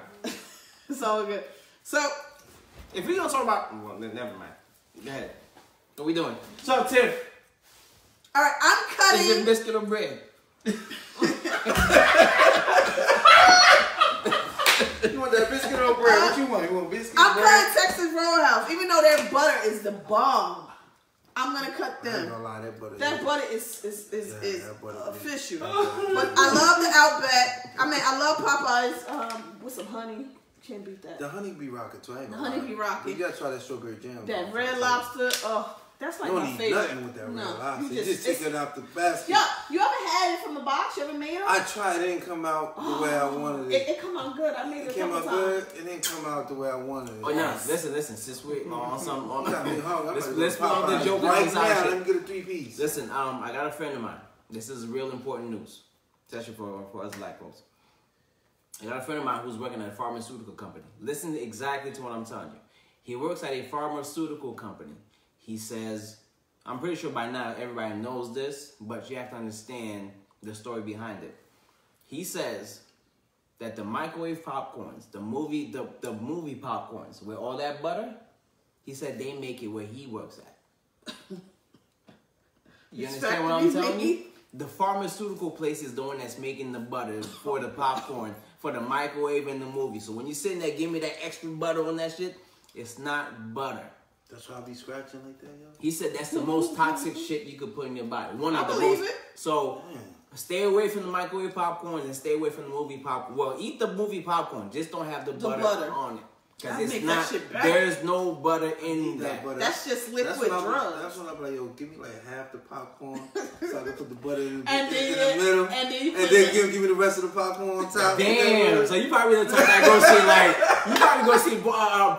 It's all good. So, If we gonna talk about, well, then never mind. Go ahead. What we doing? So Tiff, all right, I'm is it cutting. biscuit or bread? You want that biscuit or bread? What you want? You want biscuit I'm bread? cutting Texas Roadhouse. Even though their butter is the bomb, I'm gonna cut I ain't them. gonna lie, that butter. That butter is that butter is- official. But I love the Outback. I mean, I love Popeyes with some honey. Can't beat that. The honey be rocking too. I ain't The gonna honey lie. be rocking. You gotta try that strawberry jam. That though. Red Lobster, oh, that's like You my don't need favorite. nothing with that No, Red Lobster. you You just take it out the basket. Yo, you ever had it from the box? You ever made it? I tried. It didn't come out the way I wanted it. It come out good. I made it It a came couple out times. good. It didn't come out the way I wanted it. Oh no, listen. Since we're on some, You got me hungry. let's put on the joke right on now. side Let shit. me get a 3-piece. Listen, I got a friend of mine. This is real important news, especially for us black folks. I got a friend of mine who's working at a pharmaceutical company. Listen exactly to what I'm telling you. He works at a pharmaceutical company. He says, I'm pretty sure by now everybody knows this, but you have to understand the story behind it. He says that the microwave popcorns, the movie popcorns with all that butter, he said they make it where he works at. You understand what I'm telling you? The pharmaceutical place is the one that's making the butter for the popcorn, for the microwave and the movie. So when you're sitting there, give me that extra butter on that shit, it's not butter. That's why I be scratching like that, yo. He said that's the most toxic shit you could put in your body. One of I the believe most. it. So stay away from the microwave popcorn and stay away from the movie popcorn. Well, eat the movie popcorn. Just don't have the butter on it. I Because make it's that not, shit back. there's no butter in that. butter. That's just liquid drugs. That's when I'm like, yo, give me like half the popcorn so I can put the butter in the And middle. then you And put then give me the rest of the popcorn on top. Damn, so you probably the type that go see you probably go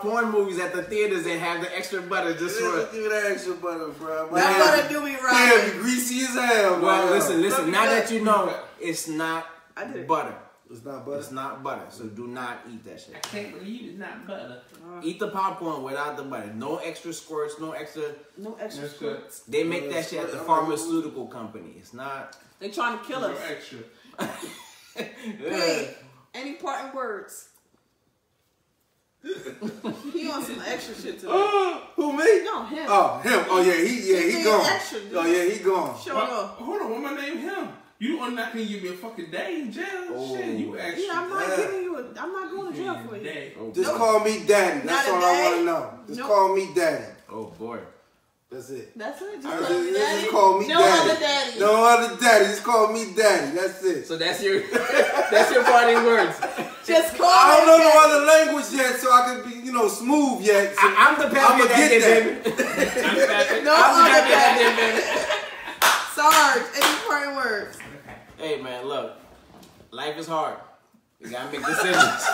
see porn movies at the theaters and have the extra butter just for. Give me that extra butter, bro. that butter do me Damn, right. be greasy as hell, Well, bro. listen. Now that you know, it's not I did it. butter. It's not butter. It's not butter, so do not eat that I shit. can't believe it's not butter. Eat the popcorn without the butter. No extra squirts, no extra. That's good. squirts. They make that shit at the pharmaceutical company. It's not. They trying to kill No us. extra. Hey, any parting words? He on some extra shit today. Who, me? No, him. Oh, him. Oh, yeah, he being gone. extra, dude. Oh, yeah, he gone. Show off. Hold on, what my name him? You are not gonna give me a fucking day in jail. Oh. Shit, you extra. Yeah, I'm not giving you I'm not going to jail for you. Day. Oh, Just boy. call me daddy. That's Not a all I day? want to know. Just Nope. call me daddy. Oh boy. That's it. That's it. Just Just, call me daddy. just call me No daddy. other daddy. No other daddy. Just call me daddy. That's it. So that's your parting words. Just call I don't me know daddy. no other language yet, so I can be, smooth yet. So I'm the pappy I'ma that get did, that. baby. No I'm the other pappy that daddy. did, baby. Sarge, any parting words? Hey man, look, life is hard. You gotta make decisions.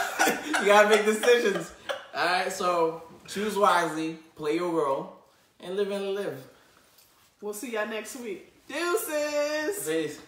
You gotta make decisions. All right, so choose wisely, play your role, and live and live. We'll see y'all next week. Deuces. Peace.